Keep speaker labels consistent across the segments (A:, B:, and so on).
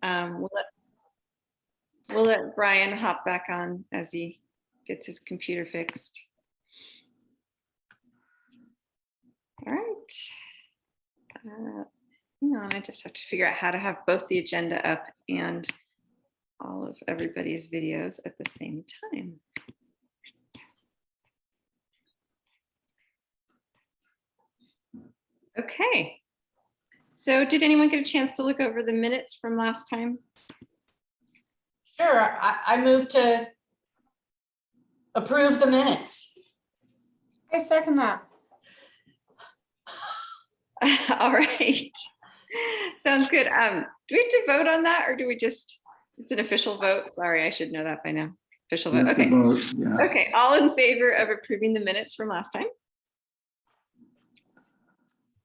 A: we'll let Brian hop back on as he gets his computer fixed. All right. Hang on, I just have to figure out how to have both the agenda up and all of everybody's videos at the same time. Okay. So did anyone get a chance to look over the minutes from last time?
B: Sure, I move to approve the minutes.
C: I second that.
A: All right. Sounds good. Do we have to vote on that, or do we just, it's an official vote? Sorry, I should know that by now. Official vote. Okay.
D: Vote, yeah.
A: Okay. All in favor of approving the minutes from last time?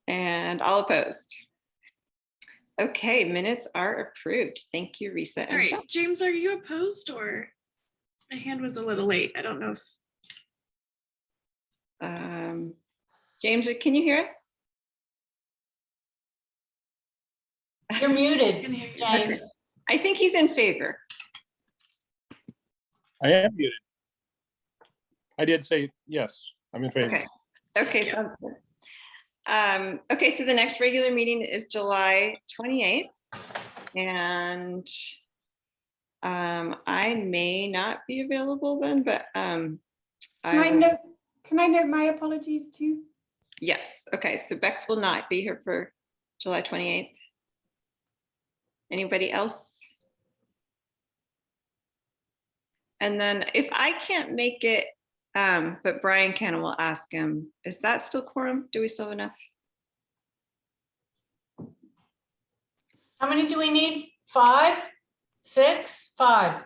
A: And all opposed? Okay, minutes are approved. Thank you, Risa.
E: All right, James, are you opposed, or the hand was a little late? I don't know if.
A: James, can you hear us?
B: You're muted,
E: Can hear you.
B: James.
A: Okay. I think he's in favor.
F: I am muted. I did say yes, I'm in favor.
A: Okay. Okay, sounds good. Okay, so the next regular meeting is July 28th. And I may not be available then, but
C: Can I note my apologies too?
A: yes. Okay, so Bex will not be here for July 28th. Anybody else? And then if I can't make it, but Brian can, and we'll ask him, is that still quorum? Do we still have enough?
B: How many do we need? 5, 6, 5.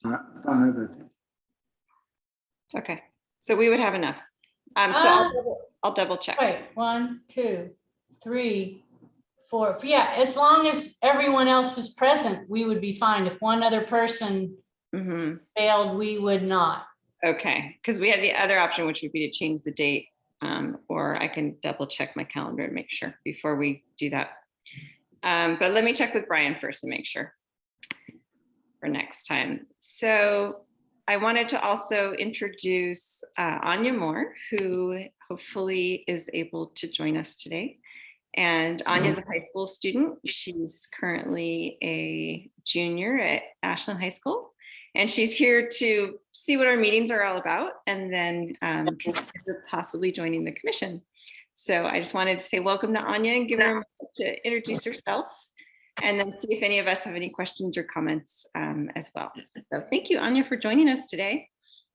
D: 5, I think.
A: Okay, so we would have enough. So I'll double check.
B: Wait, 1, 2, 3, 4. Yeah, as long as everyone else is present, we would be fine. If one other person failed, we would not.
A: Okay, because we had the other option, which would be to change the date, or I can double check my calendar and make sure before we do that. But let me check with Brian first and make sure for next time. So I wanted to also introduce Anya Moore, who hopefully is able to join us today. And Anya is a high school student. She's currently a junior at Ashland High School. And she's here to see what our meetings are all about and then consider possibly joining the commission. So I just wanted to say welcome to Anya and give her a moment to introduce herself and then see if any of us have any questions or comments as well. So thank you, Anya, for joining us today.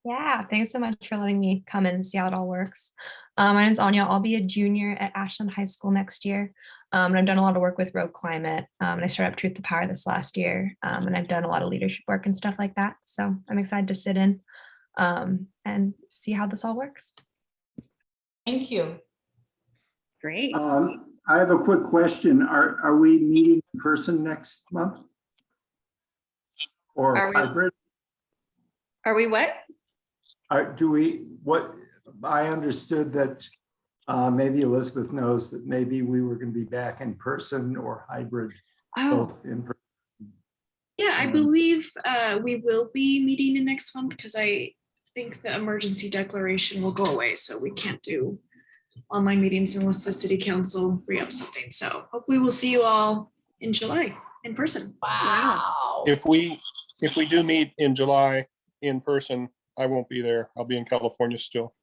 G: Yeah, thanks so much for letting me come in and see how it all works. My name's Anya. I'll be a junior at Ashland High School next year. And I've done a lot of work with Rogue Climate. And I started up Truth to Power this last year. And I've done a lot of leadership work and stuff like that. So I'm excited to sit in and see how this all works.
B: Thank you.
A: Great.
D: I have a quick question. Are we meeting in person next month? Or hybrid?
A: Are we what?
D: What I understood that maybe Elizabeth knows that maybe we were going to be back in person or hybrid, both in person.
E: Yeah, I believe we will be meeting in next month because I think the emergency declaration will go away. So we can't do online meetings unless the city council re up something. So hopefully we'll see you all in July in person.
B: Wow.
F: If we do meet in July in person, I won't be there. I'll be in California still.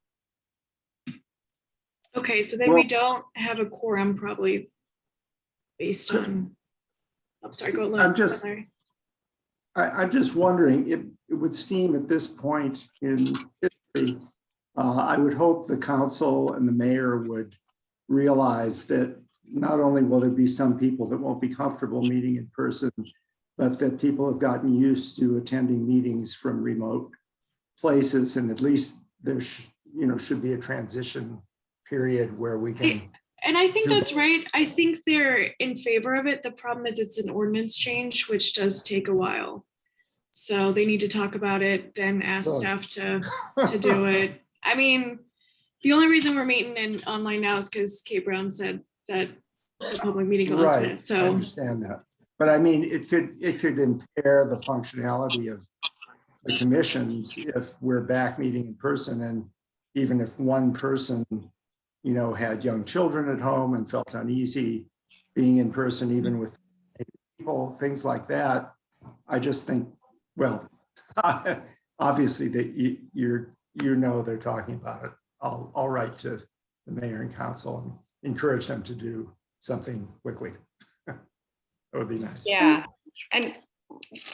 E: Okay, so then we don't have a quorum probably based on, I'm sorry, go ahead.
D: I'm just wondering, it would seem at this point in history, I would hope the council and the mayor would realize that not only will there be some people that won't be comfortable meeting in person, but that people have gotten used to attending meetings from remote places, and at least there should be a transition period where we can.
E: And I think that's right. I think they're in favor of it. The problem is it's an ordinance change, which does take a while. So they need to talk about it, then ask staff to do it. I mean, the only reason we're meeting in online now is because Kate Brown said that the public meeting last minute. So
D: I understand that. But I mean, it could impair the functionality of the commissions if we're back meeting in person, and even if one person, had young children at home and felt uneasy being in person, even with people, things like that. I just think, well, obviously that they're talking about it. I'll write to the mayor and council and encourage them to do something quickly. That would be nice.
A: Yeah, and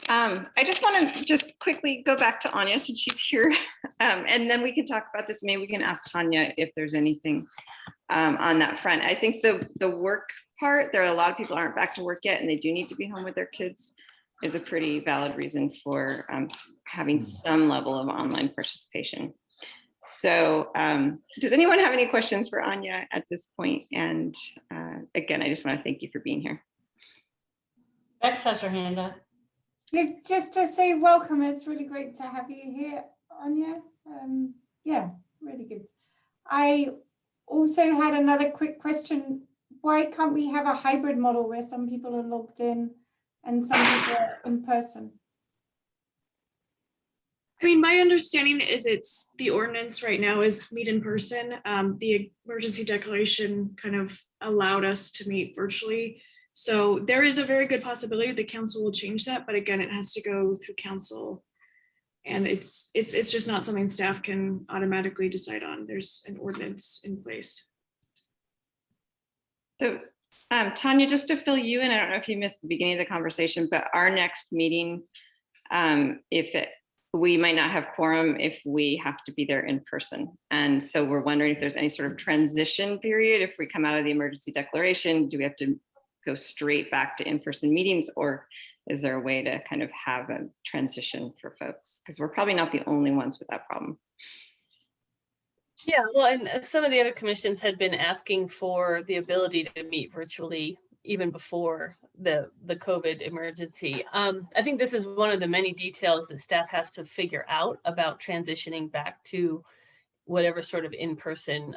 A: I just want to just quickly go back to Anya since she's here, and then we can talk about this. Maybe we can ask Tanya if there's anything on that front. I think the work part, there are a lot of people aren't back to work yet, and they do need to be home with their kids, is a pretty valid reason for having some level of online participation. So does anyone have any questions for Anya at this point? And again, I just want to thank you for being here.
B: Bex has her hand up.
C: Yeah, just to say welcome. It's really great to have you here, Anya. Yeah, really good. I also had another quick question. Why can't we have a hybrid model where some people are logged in and some people are in person?
E: I mean, my understanding is it's the ordinance right now is meet in person. The emergency declaration kind of allowed us to meet virtually. So there is a very good possibility the council will change that, but again, it has to go through council. And it's just not something staff can automatically decide on. There's an ordinance in place.
A: So Tanya, just to fill you in, I don't know if you missed the beginning of the conversation, but our next meeting, we might not have quorum if we have to be there in person. And so we're wondering if there's any sort of transition period. If we come out of the emergency declaration, do we have to go straight back to in-person meetings, or is there a way to kind of have a transition for folks? Because we're probably not the only ones with that problem.
H: Yeah, well, and some of the other commissions had been asking for the ability to meet virtually even before the COVID emergency. I think this is one of the many details that staff has to figure out about transitioning back to whatever sort of in-person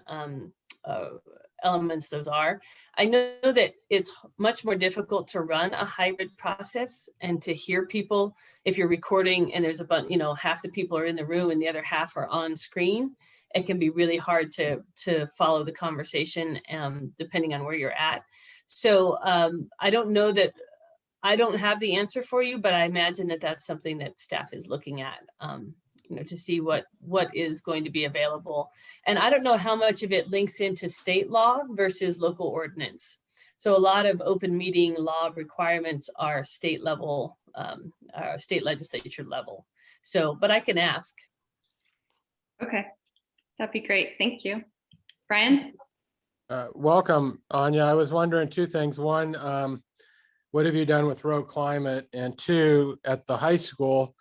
H: elements those are. I know that it's much more difficult to run a hybrid process and to hear people if you're recording and there's a bunch, half the people are in the room and the other half are on screen. It can be really hard to follow the conversation depending on where you're at. So I don't know that, I don't have the answer for you, but I imagine that that's something that staff is looking at, to see what is going to be available. And I don't know how much of it links into state law versus local ordinance. So a lot of open meeting law requirements are state level, state legislature level. So, but I can ask.
A: Okay, that'd be great. Thank you. Brian?
I: Welcome, Anya. I was wondering two things. One, what have you done with road climate? And two, at the high school,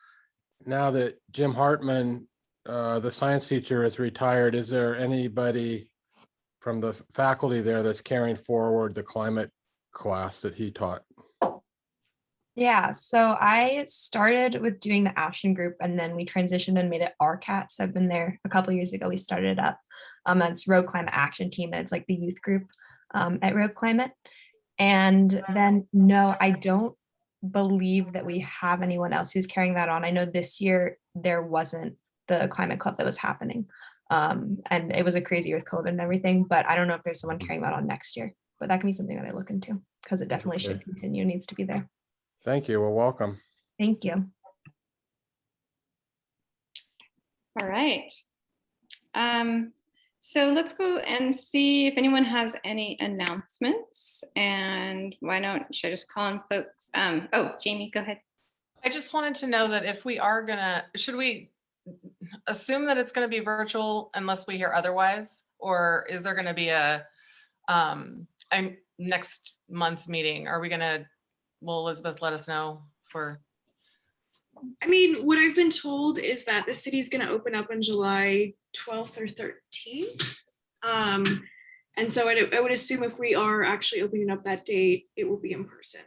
I: now that Jim Hartman, the science teacher, is retired, is there anybody from the faculty there that's carrying forward the climate class that he taught?
G: Yeah, so I started with doing the Ashland group, and then we transitioned and made it RCATS. I've been there a couple of years ago. We started it up. It's Road Climate Action Team, and it's like the youth group at Road Climate. And then, no, I don't believe that we have anyone else who's carrying that on. I know this year there wasn't the climate club that was happening. And it was a crazy year with COVID and everything, but I don't know if there's someone carrying that on next year, but that can be something that I look into because it definitely should continue, needs to be there.
I: Thank you. Well, welcome.
G: Thank you.
A: All right. So let's go and see if anyone has any announcements, and should I just call on folks? Oh, Jamie, go ahead.
J: I just wanted to know that if we are should we assume that it's gonna be virtual unless we hear otherwise? Or is there gonna be a next month's meeting? Will Elizabeth let us know for?
E: I mean, what I've been told is that the city's going to open up on July 12th or 13th. And so I would assume if we are actually opening up that date, it will be in person.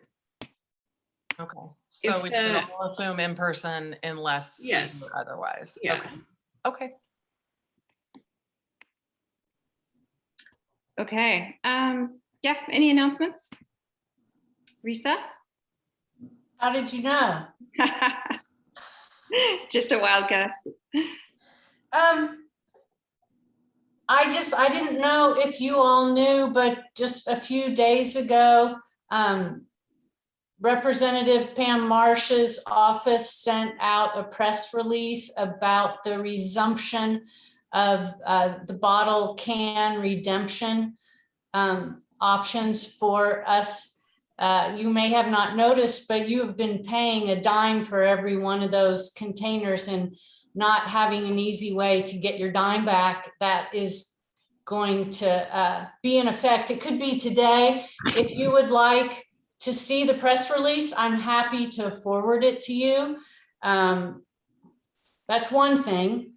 J: Okay. So we can all assume in person unless we hear otherwise.
E: Yeah.
J: Okay.
A: Okay. Yeah, any announcements? Risa?
B: How did you know?
A: Just a wild guess.
B: I didn't know if you all knew, but just a few days ago, Representative Pam Marsh's office sent out a press release about the resumption of the bottle can redemption options for us. You may have not noticed, but you have been paying a dime for every one of those containers and not having an easy way to get your dime back. That is going to be in effect. It could be today. If you would like to see the press release, I'm happy to forward it to you. That's one thing.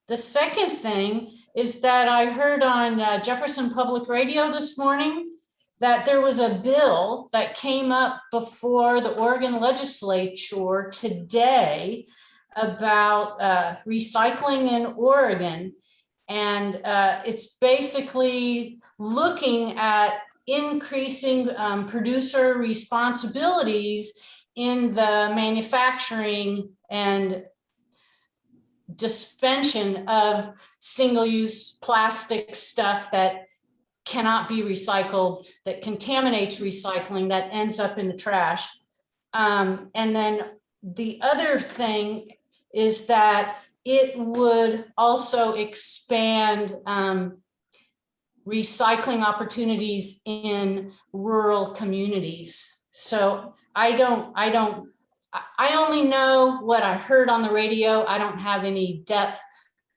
B: The second thing is that I heard on Jefferson Public Radio this morning that there was a bill that came up before the Oregon legislature today about recycling in Oregon. And it's basically looking at increasing producer responsibilities in the manufacturing and dispensing of single-use plastic stuff that cannot be recycled, that contaminates recycling, that ends up in the trash. And then the other thing is that it would also expand recycling opportunities in rural communities. So I only know what I heard on the radio. I don't have any depth,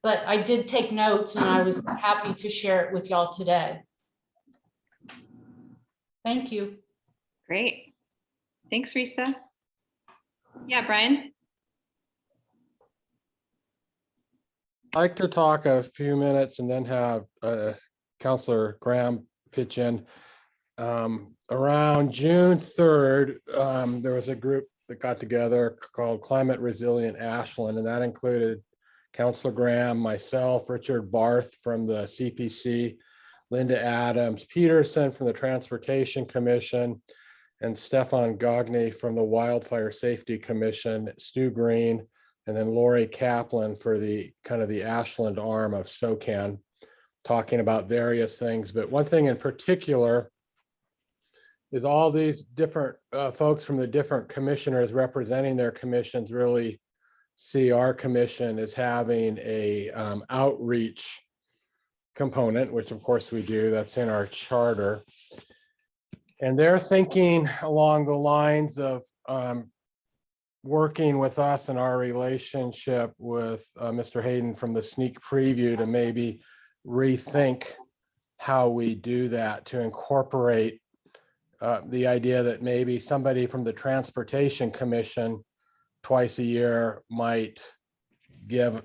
B: but I did take notes and I was happy to share it with y'all today. Thank you.
A: Great. Thanks, Risa. Yeah, Brian.
I: I'd like to talk a few minutes and then have Councillor Graham pitch in. Around June 3rd, there was a group that got together called Climate Resilient Ashland, and that included Councillor Graham, myself, Richard Barth from the CPC, Linda Adams Peterson from the Transportation Commission, and Stefan Gogny from the Wildfire Safety Commission, Stu Green, and then Lori Kaplan for the kind of the Ashland arm of SOCAN, talking about various things. But one thing in particular is all these different folks from the different commissioners representing their commissions really see our commission as having a outreach component, which of course we do, that's in our charter. And they're thinking along the lines of working with us in our relationship with Mr. Hayden from the sneak preview to maybe rethink how we do that, to incorporate the idea that maybe somebody from the Transportation Commission twice a year might give, an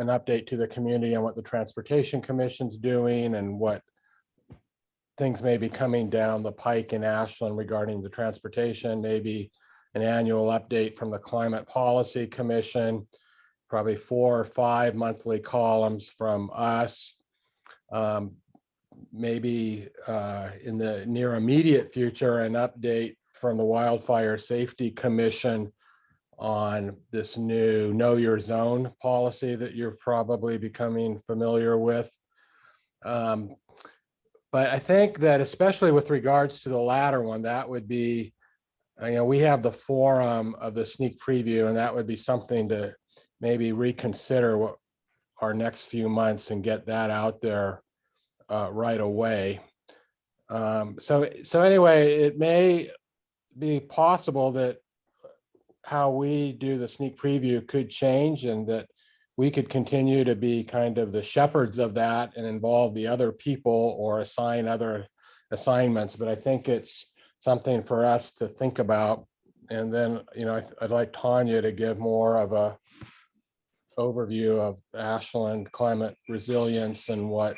I: update to the community on what the Transportation Commission's doing and what things may be coming down the pike in Ashland regarding the transportation, maybe an annual update from the Climate Policy Commission, probably 4 or 5 monthly columns from us. Maybe in the near immediate future, an update from the Wildfire Safety Commission on this new Know Your Zone policy that you're probably becoming familiar with. But I think that especially with regards to the latter one, that would be, we have the forum of the sneak preview, and that would be something to maybe reconsider what our next few months and get that out there right away. So anyway, it may be possible that how we do the sneak preview could change, and that we could continue to be kind of the shepherds of that and involve the other people or assign other assignments. But I think it's something for us to think about. And then, I'd like Tanya to give more of a overview of Ashland climate resilience and what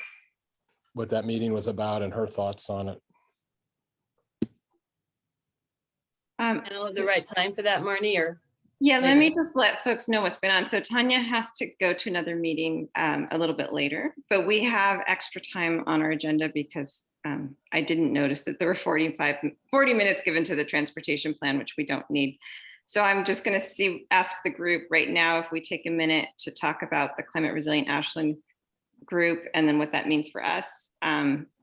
I: that meeting was about and her thoughts on it.
H: I don't know the right time for that, Marnie, or?
A: Yeah, let me just let folks know what's going on. So Tanya has to go to another meeting a little bit later, but we have extra time on our agenda because I didn't notice that there were 40 minutes given to the transportation plan, which we don't need. So I'm just going to ask the group right now if we take a minute to talk about the Climate Resilient Ashland group and then what that means for us,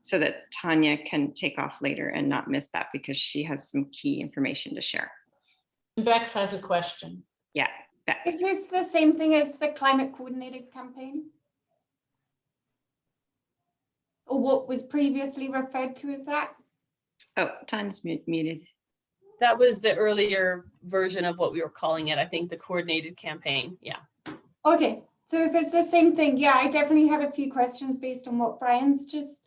A: so that Tanya can take off later and not miss that because she has some key information to share.
B: Bex has a question.
A: Yeah, Bex.
C: Is this the same thing as the climate coordinated campaign? Or what was previously referred to as that?
A: Oh, Tanya's muted.
H: That was the earlier version of what we were calling it. I think the coordinated campaign. Yeah.
C: Okay, so if it's the same thing, yeah, I definitely have a few questions based on what Brian's just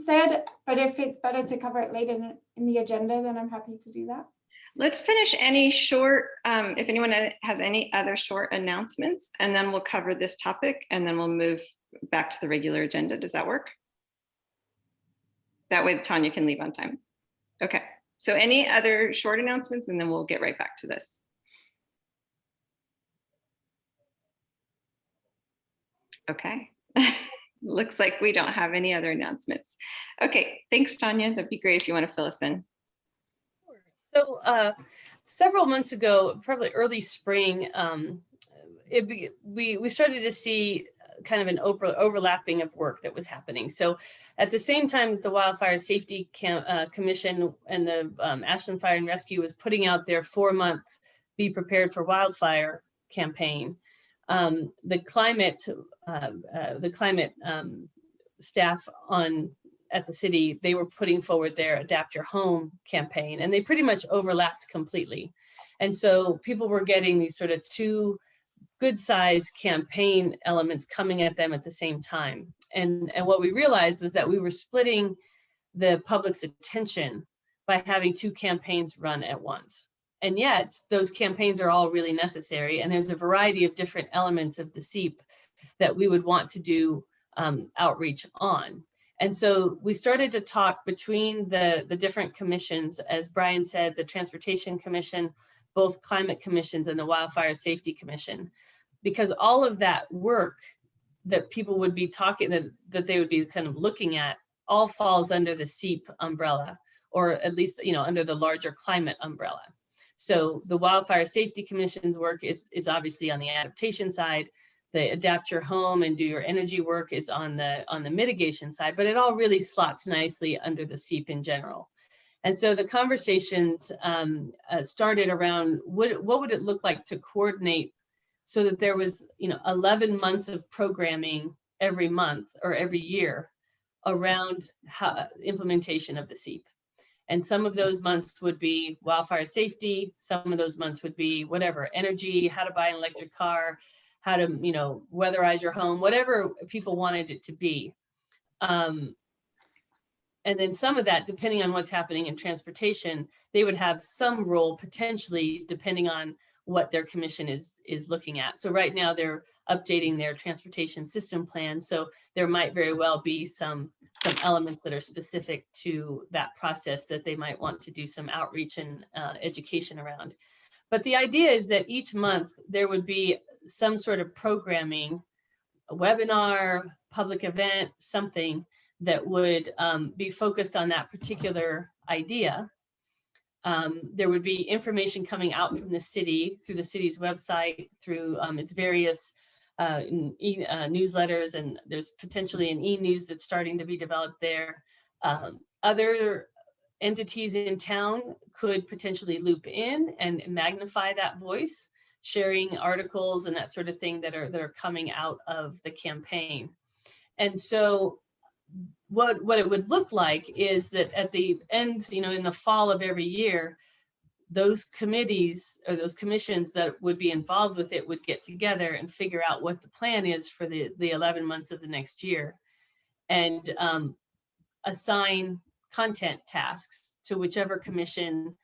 C: said, but if it's better to cover it later in the agenda, then I'm happy to do that.
A: Let's finish any short, if anyone has any other short announcements, and then we'll cover this topic and then we'll move back to the regular agenda. Does that work? That way Tanya can leave on time. Okay, so any other short announcements and then we'll get right back to this. Okay, looks like we don't have any other announcements. Okay, thanks Tanya, that'd be great if you want to fill us in.
H: So several months ago, probably early spring, we started to see kind of an overlapping of work that was happening. So at the same time that the Wildfire Safety Commission and the Ashland Fire and Rescue was putting out their 4-month Be Prepared for Wildfire campaign, the climate staff at the city, they were putting forward their Adapt Your Home campaign, and they pretty much overlapped completely. And so people were getting these sort of two good sized campaign elements coming at them at the same time. And what we realized was that we were splitting the public's attention by having two campaigns run at once. And yet those campaigns are all really necessary. And there's a variety of different elements of the SEEP that we would want to do outreach on. And so we started to talk between the different commissions, as Brian said, the Transportation Commission, both climate commissions and the Wildfire Safety Commission, because all of that work that people would be talking, that they would be kind of looking at, all falls under the SEEP umbrella, or at least, under the larger climate umbrella. So the Wildfire Safety Commission's work is obviously on the adaptation side. The Adapt Your Home and Do Your Energy work is on the mitigation side, but it all really slots nicely under the SEEP in general. And so the conversations started around what would it look like to coordinate so that there was 11 months of programming every month or every year around implementation of the SEEP. And some of those months would be wildfire safety, some of those months would be whatever, energy, how to buy an electric car, how to weatherize your home, whatever people wanted it to be. And then some of that, depending on what's happening in transportation, they would have some role potentially depending on what their commission is looking at. So right now they're updating their transportation system plan. So there might very well be some elements that are specific to that process that they might want to do some outreach and education around. But the idea is that each month there would be some sort of programming, a webinar, public event, something that would be focused on that particular idea. There would be information coming out from the city through the city's website, through its various newsletters, and there's potentially an e-news that's starting to be developed there. Other entities in town could potentially loop in and magnify that voice, sharing articles and that sort of thing that are coming out of the campaign. And so what it would look like is that at the end, in the fall of every year, those committees or those commissions that would be involved with it would get together and figure out what the plan is for the 11 months of the next year, and assign content tasks to whichever commission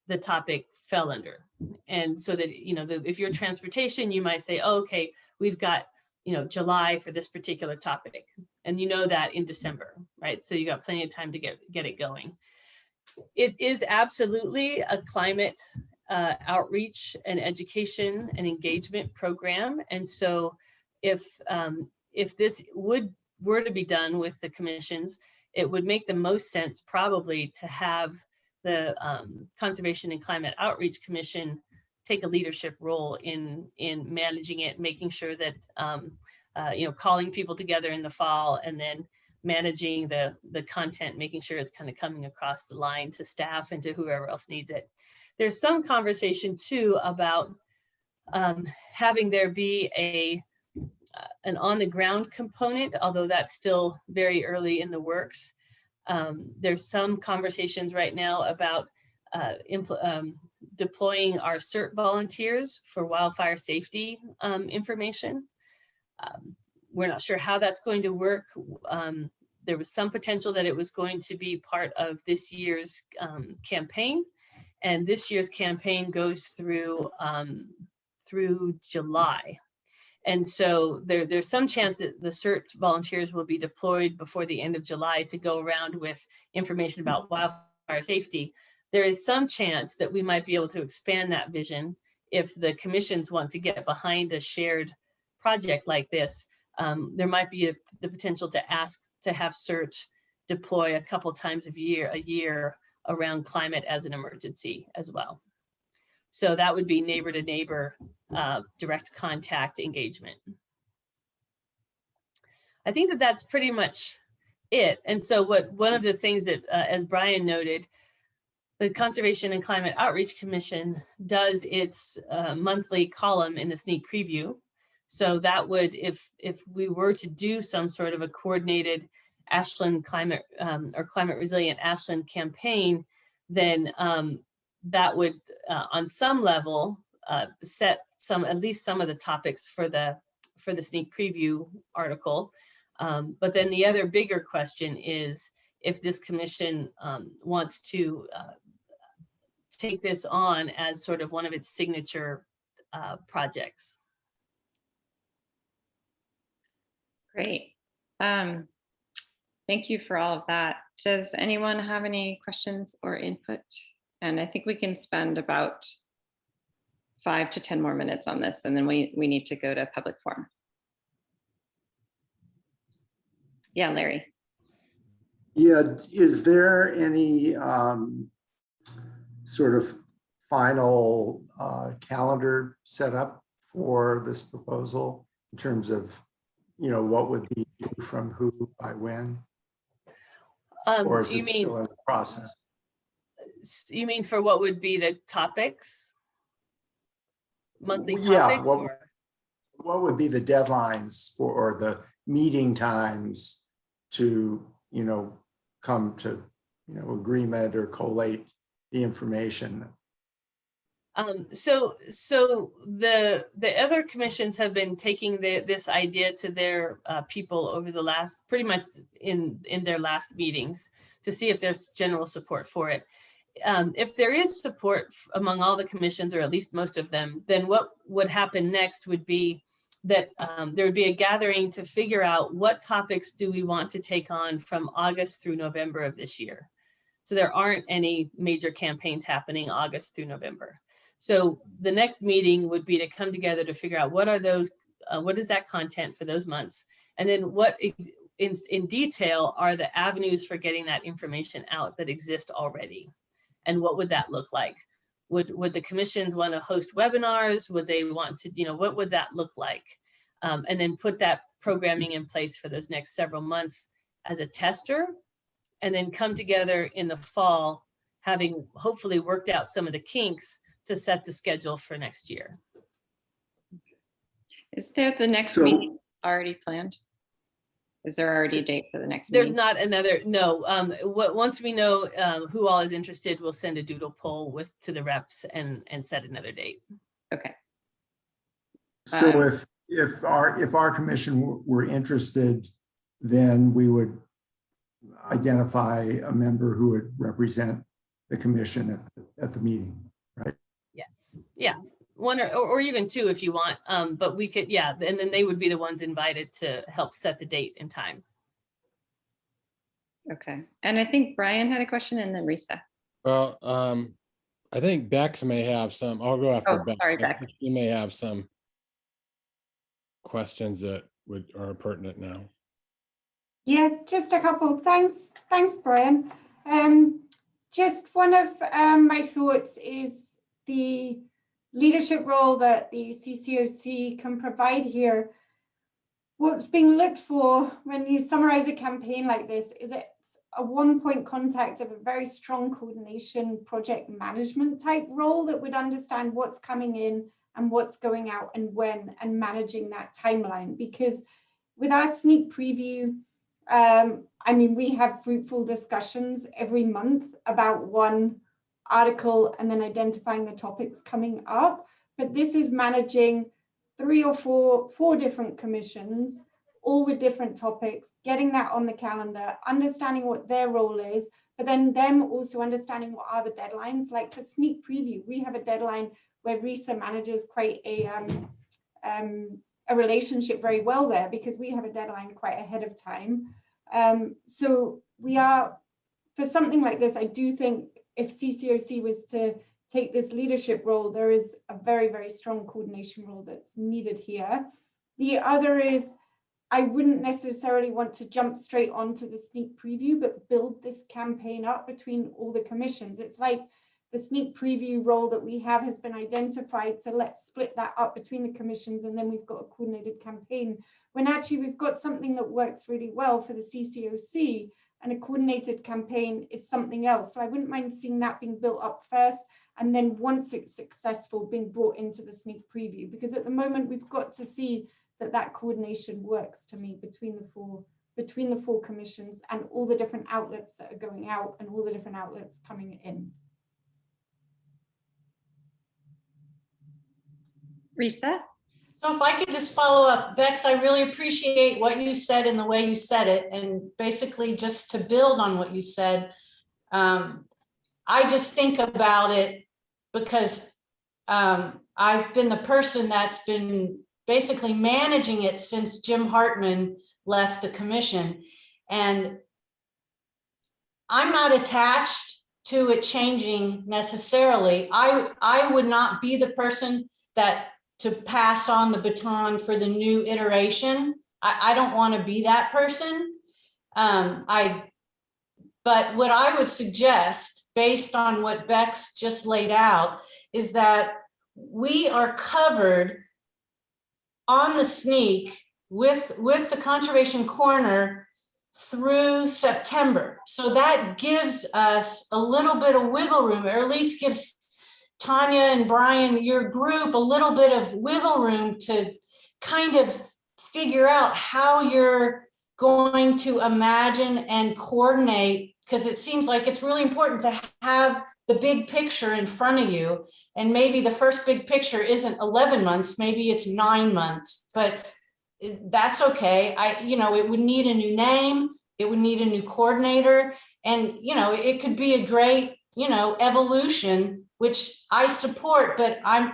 H: the topic fell under. And so that, if you're transportation, you might say, oh, okay, we've got, July for this particular topic. And that in December, right? So you got plenty of time to get it going. It is absolutely a climate outreach and education and engagement program. And so if this were to be done with the commissions, it would make the most sense probably to have the Conservation and Climate Outreach Commission take a leadership role in managing it, making sure that calling people together in the fall and then managing the content, making sure it's kind of coming across the line to staff and to whoever else needs it. There's some conversation too about having there be an on the ground component, although that's still very early in the works. There's some conversations right now about deploying our CERT volunteers for wildfire safety information. We're not sure how that's going to work. There was some potential that it was going to be part of this year's campaign, and this year's campaign goes through July. And so there's some chance that the CERT volunteers will be deployed before the end of July to go around with information about wildfire safety. There is some chance that we might be able to expand that vision if the commissions want to get behind a shared project like this. There might be the potential to ask to have CERT deploy a couple times a year around climate as an emergency as well. So that would be neighbor to neighbor direct contact engagement. I think that that's pretty much it. And so one of the things that, as Brian noted, the Conservation and Climate Outreach Commission does its monthly column in the sneak preview. So that would, if we were to do some sort of a coordinated Ashland climate or climate resilient Ashland campaign, then that would on some level set at least some of the topics for the sneak preview article. But then the other bigger question is if this commission wants to take this on as sort of one of its signature projects.
A: Great. Thank you for all of that. Does anyone have any questions or input? And I think we can spend about 5 to 10 more minutes on this, and then we need to go to public forum. Yeah, Larry.
D: Yeah, is there any sort of final calendar set up for this proposal in terms of, what would be due from who by when? Or is it still in the process?
H: You mean for what would be the topics? Monthly
D: Yeah,
H: topics?
D: what would be the deadlines or the meeting times to, come to, agreement or collate the information?
H: So the other commissions have been taking this idea to their people over the last, pretty much in their last meetings to see if there's general support for it. If there is support among all the commissions, or at least most of them, then what would happen next would be that there would be a gathering to figure out what topics do we want to take on from August through November of this year. So there aren't any major campaigns happening August through November. So the next meeting would be to come together to figure out what are those, what is that content for those months? And then what in detail are the avenues for getting that information out that exist already? And what would that look like? Would the commissions want to host webinars? Would they want to, what would that look like? And then put that programming in place for those next several months as a tester, and then come together in the fall, having hopefully worked out some of the kinks to set the schedule for next year.
A: Is there the next meeting already planned? Is there already a date for the next meeting?
H: There's not another, no. Once we know who all is interested, we'll send a doodle poll to the reps and set another date.
A: Okay.
D: So if our commission were interested, then we would identify a member who would represent the commission at the meeting, right?
H: Yes. Yeah. One or even two if you want, but we could, yeah, and then they would be the ones invited to help set the date and time.
A: Okay, and I think Brian had a question, and then Risa.
I: Well, I think Bex may have some. I'll go after Bex.
A: Sorry, Bex.
I: You may have some questions that are pertinent now.
C: Yeah, just a couple. Thanks, Brian. Just one of my thoughts is the leadership role that the CCOC can provide here. What's being looked for when you summarize a campaign like this is it's a one-point contact of a very strong coordination project management type role that would understand what's coming in and what's going out and when, and managing that timeline. Because with our sneak preview, I mean, we have fruitful discussions every month about one article and then identifying the topics coming up. But this is managing 3 or 4 different commissions, all with different topics, getting that on the calendar, understanding what their role is, but then them also understanding what are the deadlines. Like for sneak preview, we have a deadline where Risa manages quite a relationship very well there, because we have a deadline quite ahead of time. So we are, for something like this, I do think if CCOC was to take this leadership role, there is a very, very strong coordination role that's needed here. The other is, I wouldn't necessarily want to jump straight onto the sneak preview, but build this campaign up between all the commissions. It's like the sneak preview role that we have has been identified, so let's split that up between the commissions, and then we've got a coordinated campaign, when actually we've got something that works really well for the CCOC, and a coordinated campaign is something else. So I wouldn't mind seeing that being built up first, and then once it's successful, being brought into the sneak preview, because at the moment we've got to see that that coordination works, to me, between the four commissions and all the different outlets that are going out and all the different outlets coming in.
A: Risa?
B: So if I could just follow up, Vex, I really appreciate what you said and the way you said it. And basically just to build on what you said, I just think about it because I've been the person that's been basically managing it since Jim Hartman left the commission. And I'm not attached to it changing necessarily. I would not be the person to pass on the baton for the new iteration. I don't want to be that person. But what I would suggest, based on what Bex just laid out, is that we are covered on the sneak with the Conservation Corner through September. So that gives us a little bit of wiggle room, or at least gives Tanya and Brian, your group, a little bit of wiggle room to kind of figure out how you're going to imagine and coordinate, because it seems like it's really important to have the big picture in front of you. And maybe the first big picture isn't 11 months, maybe it's 9 months, but that's okay. It would need a new name, it would need a new coordinator, and it could be a great evolution, which I support, but I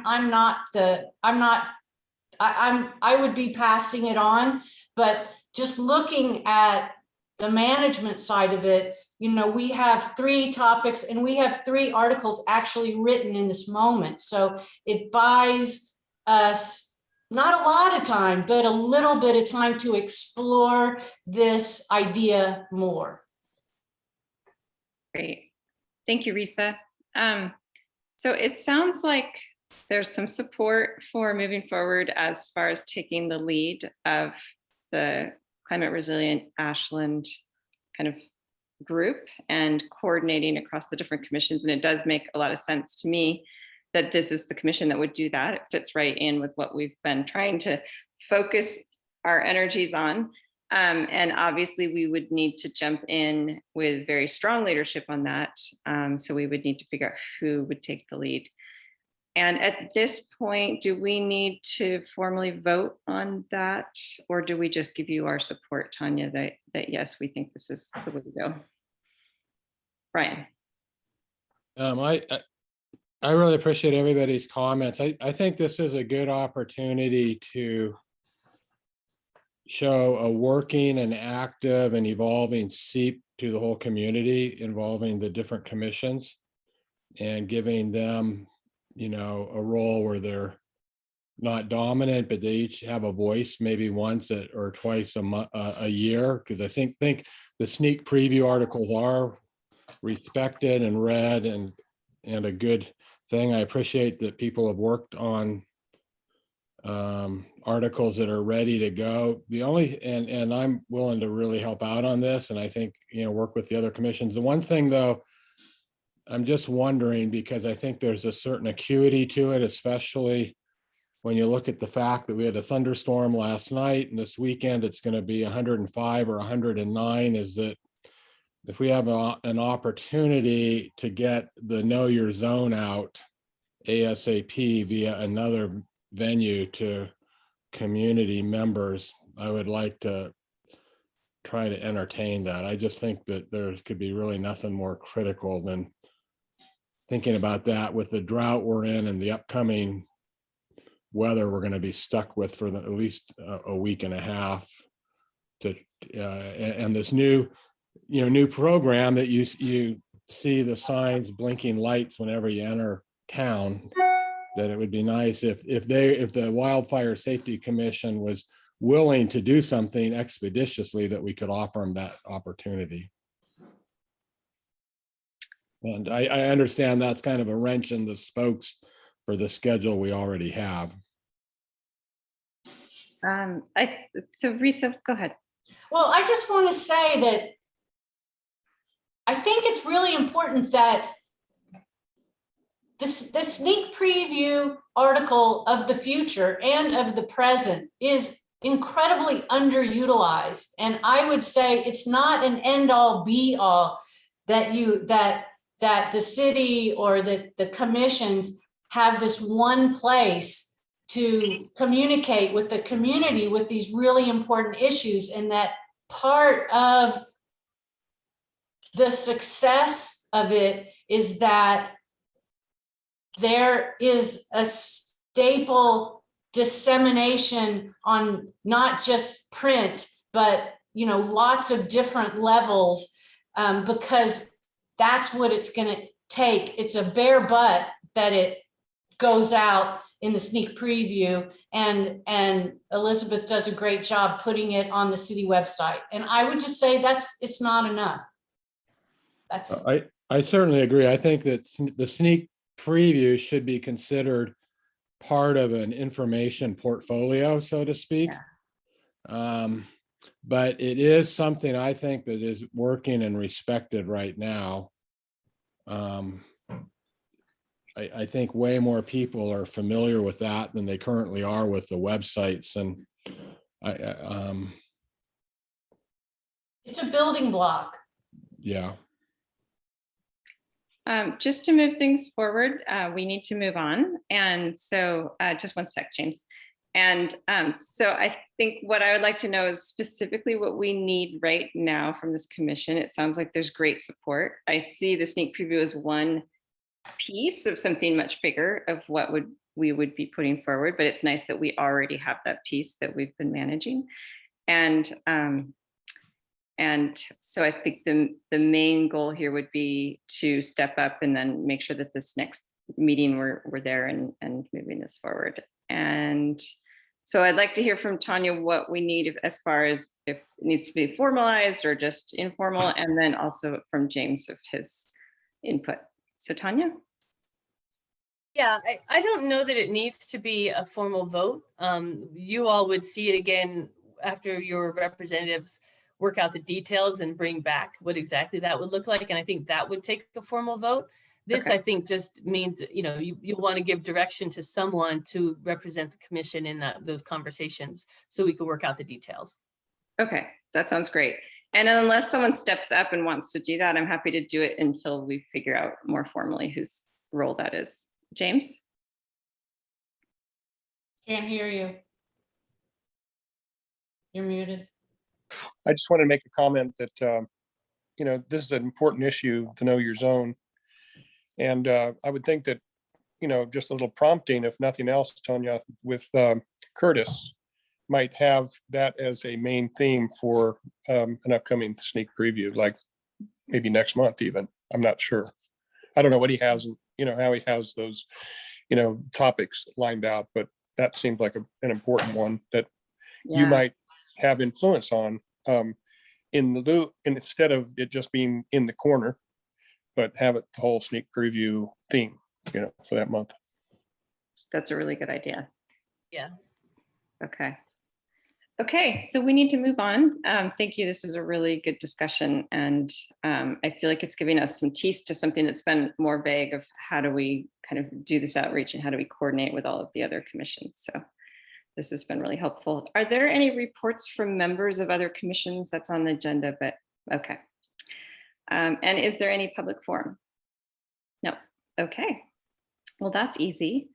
B: would be passing it on. But just looking at the management side of it, we have 3 topics and we have 3 articles actually written in this moment. So it buys us not a lot of time, but a little bit of time to explore this idea more.
A: Great. Thank you, Risa. So it sounds like there's some support for moving forward as far as taking the lead of the climate resilient Ashland kind of group and coordinating across the different commissions. And it does make a lot of sense to me that this is the commission that would do that. It fits right in with what we've been trying to focus our energies on. And obviously we would need to jump in with very strong leadership on that. So we would need to figure out who would take the lead. And at this point, do we need to formally vote on that? Or do we just give you our support, Tanya, that yes, we think this is the way to go? Brian.
I: I really appreciate everybody's comments. I think this is a good opportunity to show a working and active and evolving SEEP to the whole community, involving the different commissions and giving them, a role where they're not dominant, but they each have a voice maybe once or twice a year. Because I think the sneak preview articles are respected and read and a good thing. I appreciate that people have worked on articles that are ready to go. The only, and I'm willing to really help out on this, and I think, work with the other commissions. The one thing though, I'm just wondering, because I think there's a certain acuity to it, especially when you look at the fact that we had a thunderstorm last night and this weekend it's going to be 105 or 109, is that if we have an opportunity to get the Know Your Zone out ASAP via another venue to community members, I would like to try to entertain that. I just think that there could be really nothing more critical than thinking about that with the drought we're in and the upcoming weather we're going to be stuck with for at least a week and a half to and this new program that you see the signs blinking lights whenever you enter town, that it would be nice if the Wildfire Safety Commission was willing to do something expeditiously, that we could offer them that opportunity. And I understand that's kind of a wrench in the spokes for the schedule we already have.
A: So Risa, go ahead.
B: Well, I just want to say that I think it's really important that the sneak preview article of the future and of the present is incredibly underutilized. And I would say it's not an end all be all that the city or the commissions have this one place to communicate with the community with these really important issues, and that part of the success of it is that there is a staple dissemination on not just print, but lots of different levels, because that's what it's going to take. It's a bare butt that it goes out in the sneak preview, and Elizabeth does a great job putting it on the city website. And I would just say it's not enough.
I: I certainly agree. I think that the sneak preview should be considered part of an information portfolio, so to speak. Yeah. But it is something I think that is working and respected right now. I think way more people are familiar with that than they currently are with the websites, and
B: it's a building block.
I: Yeah.
A: Just to move things forward, we need to move on. And so just one sec, James. And so I think what I would like to know is specifically what we need right now from this commission. It sounds like there's great support. I see the sneak preview as one piece of something much bigger of what we would be putting forward, but it's nice that we already have that piece that we've been managing. And so I think the main goal here would be to step up and then make sure that this next meeting we're there and moving this forward. And so I'd like to hear from Tanya what we need as far as if it needs to be formalized or just informal, and then also from James of his input. So Tanya?
H: Yeah, I don't know that it needs to be a formal vote. You all would see it again after your representatives work out the details and bring back what exactly that would look like. And I think that would take a formal vote. This, okay, I think just means, you want to give direction to someone to represent the commission in those conversations so we can work out the details.
A: Okay, that sounds great. And unless someone steps up and wants to do that, I'm happy to do it until we figure out more formally whose role that is. James?
B: Can't hear you. You're muted.
F: I just want to make a comment that, this is an important issue to know your zone. And I would think that, just a little prompting, if nothing else, Tanya, with Curtis, might have that as a main theme for an upcoming sneak preview, like maybe next month even. I'm not sure. I don't know what he has, how he has those, topics lined out, but that seems like an important one that you
A: Yeah.
F: might have influence on, in the loop, instead of it just being in the corner, but have it the whole sneak preview theme, for that month.
A: That's a really good idea.
H: Yeah.
A: Okay. Okay, so we need to move on. Thank you. This was a really good discussion, and I feel like it's giving us some teeth to something that's been more vague of how do we kind of do this outreach and how do we coordinate with all of the other commissions. So this has been really helpful. Are there any reports from members of other commissions? That's on the agenda, but okay. And is there any public forum? No. Okay. Well, that's easy.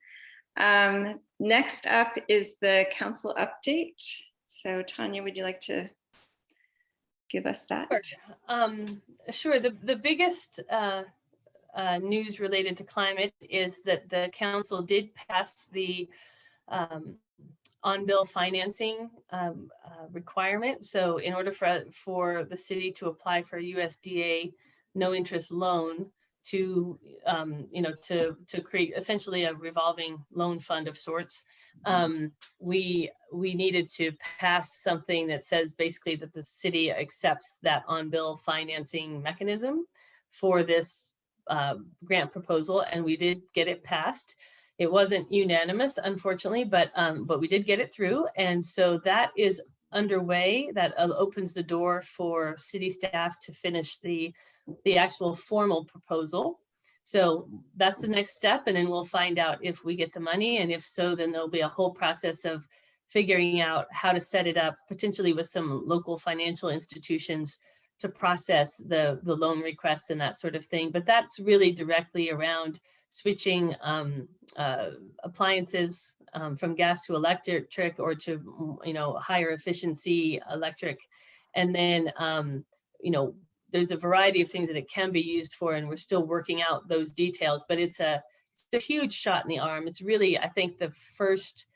A: Next up is the council update. So Tanya, would you like to give us that?
H: Sure. The biggest news related to climate is that the council did pass the on-bill financing requirement. So in order for the city to apply for a USDA no interest loan to create essentially a revolving loan fund of sorts, we needed to pass something that says basically that the city accepts that on-bill financing mechanism for this grant proposal, and we did get it passed. It wasn't unanimous, unfortunately, but we did get it through, and so that is underway. That opens the door for city staff to finish the actual formal proposal. So that's the next step, and then we'll find out if we get the money, and if so, then there'll be a whole process of figuring out how to set it up, potentially with some local financial institutions to process the loan requests and that sort of thing. But that's really directly around switching appliances from gas to electric, or to higher efficiency electric, and then there's a variety of things that it can be used for, and we're still working out those details, but it's a huge shot in the arm. It's really, I think, the first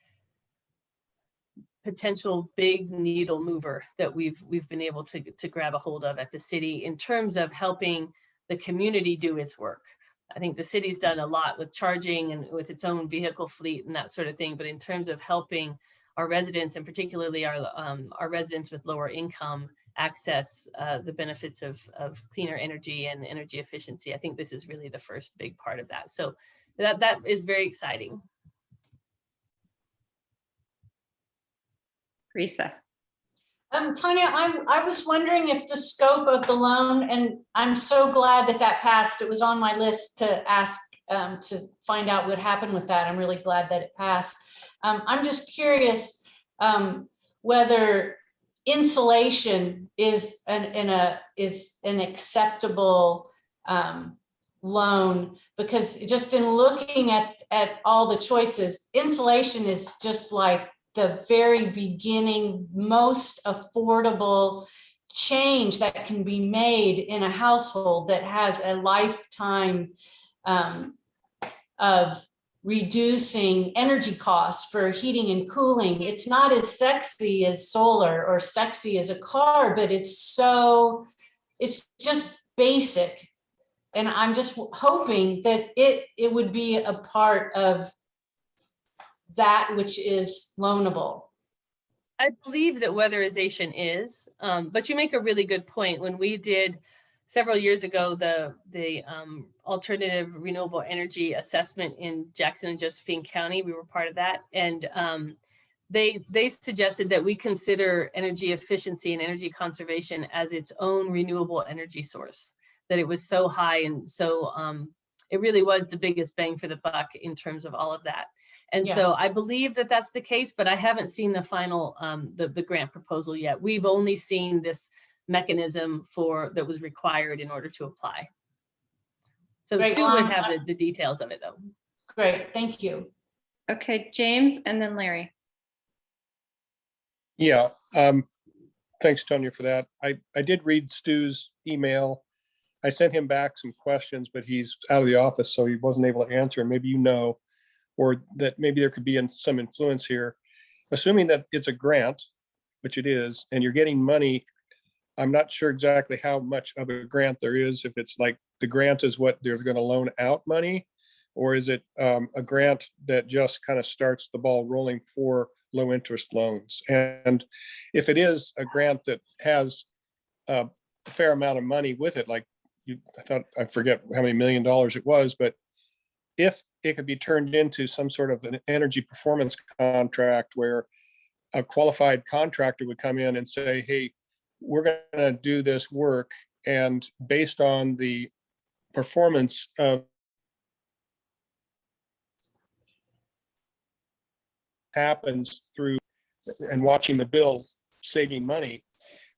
H: potential big needle mover that we've been able to grab a hold of at the city in terms of helping the community do its work. I think the city's done a lot with charging and with its own vehicle fleet and that sort of thing, but in terms of helping our residents, and particularly our residents with lower income, access the benefits of cleaner energy and energy efficiency, I think this is really the first big part of that. So that is very exciting.
A: Risa.
B: Tanya, I was wondering if the scope of the loan, and I'm so glad that passed. It was on my list to ask to find out what happened with that. I'm really glad that it passed. I'm just curious whether insulation is an acceptable loan, because just in looking at all the choices, insulation is just like the very beginning, most affordable change that can be made in a household that has a lifetime of reducing energy costs for heating and cooling. It's not as sexy as solar or sexy as a car, but it's just basic. And I'm just hoping that it would be a part of that which is loanable.
H: I believe that weatherization is, but you make a really good point. When we did several years ago the alternative renewable energy assessment in Jackson and Josephine County, we were part of that, and they suggested that we consider energy efficiency and energy conservation as its own renewable energy source, that it was so high, and so it really was the biggest bang for the buck in terms of all of that. And so I believe that that's the case, but I haven't seen the final, the grant proposal yet. We've only seen this mechanism that was required in order to apply. So
B: Great.
H: Stu would have the details of it though.
B: Great, thank you.
A: Okay, James, and then Larry.
F: Yeah, thanks, Tonya, for that. I did read Stu's email. I sent him back some questions, but he's out of the office, so he wasn't able to answer. And maybe or that maybe there could be some influence here. Assuming that it's a grant, which it is, and you're getting money, I'm not sure exactly how much of a grant there is. If it's like the grant is what they're going to loan out money, Or is it a grant that just kind of starts the ball rolling for low interest loans? And if it is a grant that has a fair amount of money with it, like I forget how many $1 million it was, but if it could be turned into some sort of an energy performance contract where a qualified contractor would come in and say, hey, we're going to do this work, and based on the performance of happens through and watching the bill saving money,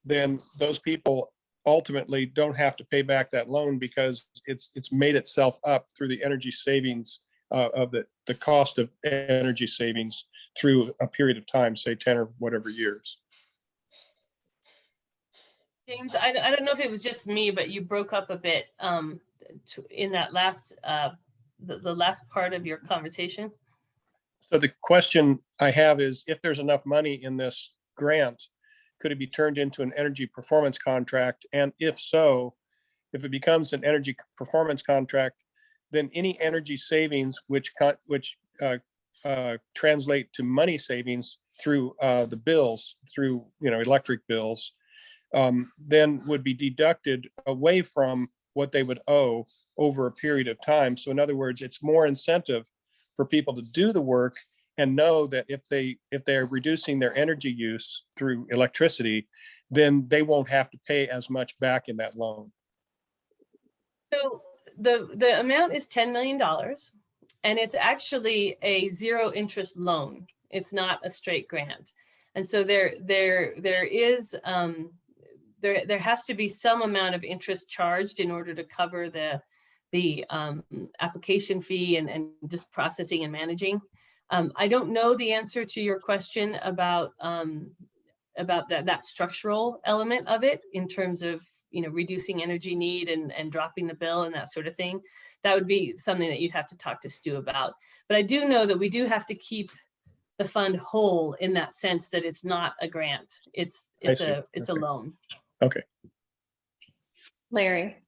F: then those people ultimately don't have to pay back that loan because it's made itself up through the energy savings of the cost of energy savings through a period of time, say 10 or whatever years.
H: James, I don't know if it was just me, but you broke up a bit in that last, the last part of your conversation.
F: So the question I have is, if there's enough money in this grant, could it be turned into an energy performance contract? And if so, if it becomes an energy performance contract, then any energy savings which translate to money savings through the bills, through electric bills, then would be deducted away from what they would owe over a period of time. So in other words, it's more incentive for people to do the work and know that if they're reducing their energy use through electricity, then they won't have to pay as much back in that loan.
H: So the amount is $10 million, and it's actually a zero interest loan. It's not a straight grant. And so there has to be some amount of interest charged in order to cover the application fee and just processing and managing. I don't know the answer to your question about that structural element of it in terms of reducing energy need and dropping the bill and that sort of thing. That would be something that you'd have to talk to Stu about. But I do know that we do have to keep the fund whole in that sense that it's not a grant. It's a loan.
F: Okay.
A: Larry.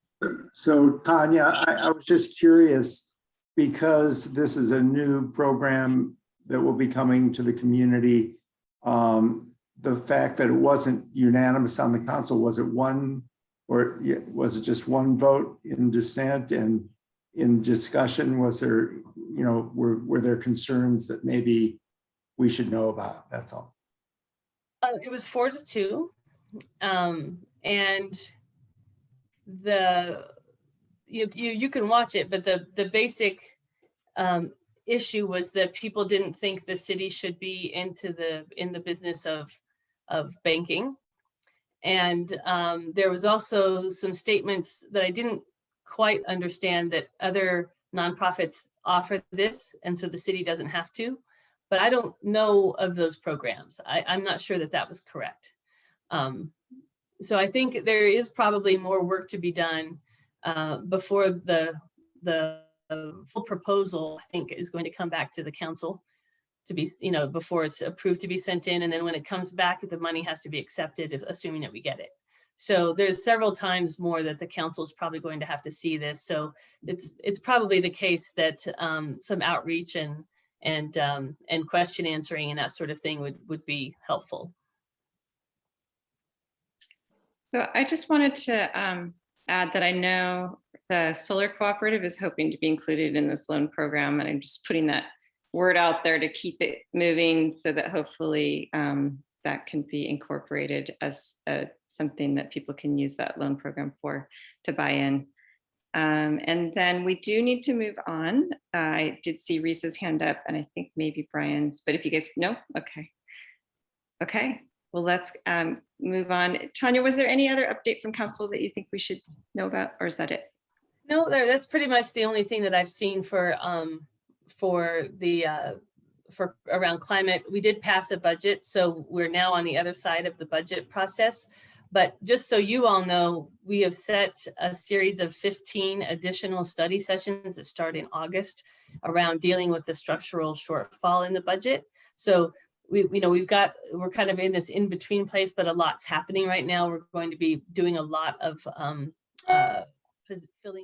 D: So Tanya, I was just curious, because this is a new program that will be coming to the community. The fact that it wasn't unanimous on the council, was it one, or was it just one vote in dissent? And in discussion, was there, were there concerns that maybe we should know about? That's all.
H: It was 4-2. And you can watch it, but the basic issue was that people didn't think the city should be in the business of banking. And there was also some statements that I didn't quite understand, that other nonprofits offer this, and so the city doesn't have to. But I don't know of those programs. I'm not sure that was correct. So I think there is probably more work to be done before the full proposal, I think, is going to come back to the council to be, before it's approved to be sent in. And then when it comes back, the money has to be accepted, assuming that we get it. So there's several times more that the council is probably going to have to see this. So it's probably the case that some outreach and question answering and that sort of thing would be helpful.
A: So I just wanted to add that I know the Solar Cooperative is hoping to be included in this loan program, and I'm just putting that word out there to keep it moving so that hopefully that can be incorporated as something that people can use that loan program for, to buy in. And then we do need to move on. I did see Reese's hand up, and I think maybe Brian's, but if you guys, no? Okay. Okay, well, let's move on. Tanya, was there any other update from council that you think we should know about, or is that it?
H: No, that's pretty much the only thing that I've seen for around climate. We did pass a budget, so we're now on the other side of the budget process. But just so you all know, we have set a series of 15 additional study sessions that start in August around dealing with the structural shortfall in the budget. So we're kind of in this in-between place, but a lot's happening right now. We're going to be doing a lot of filling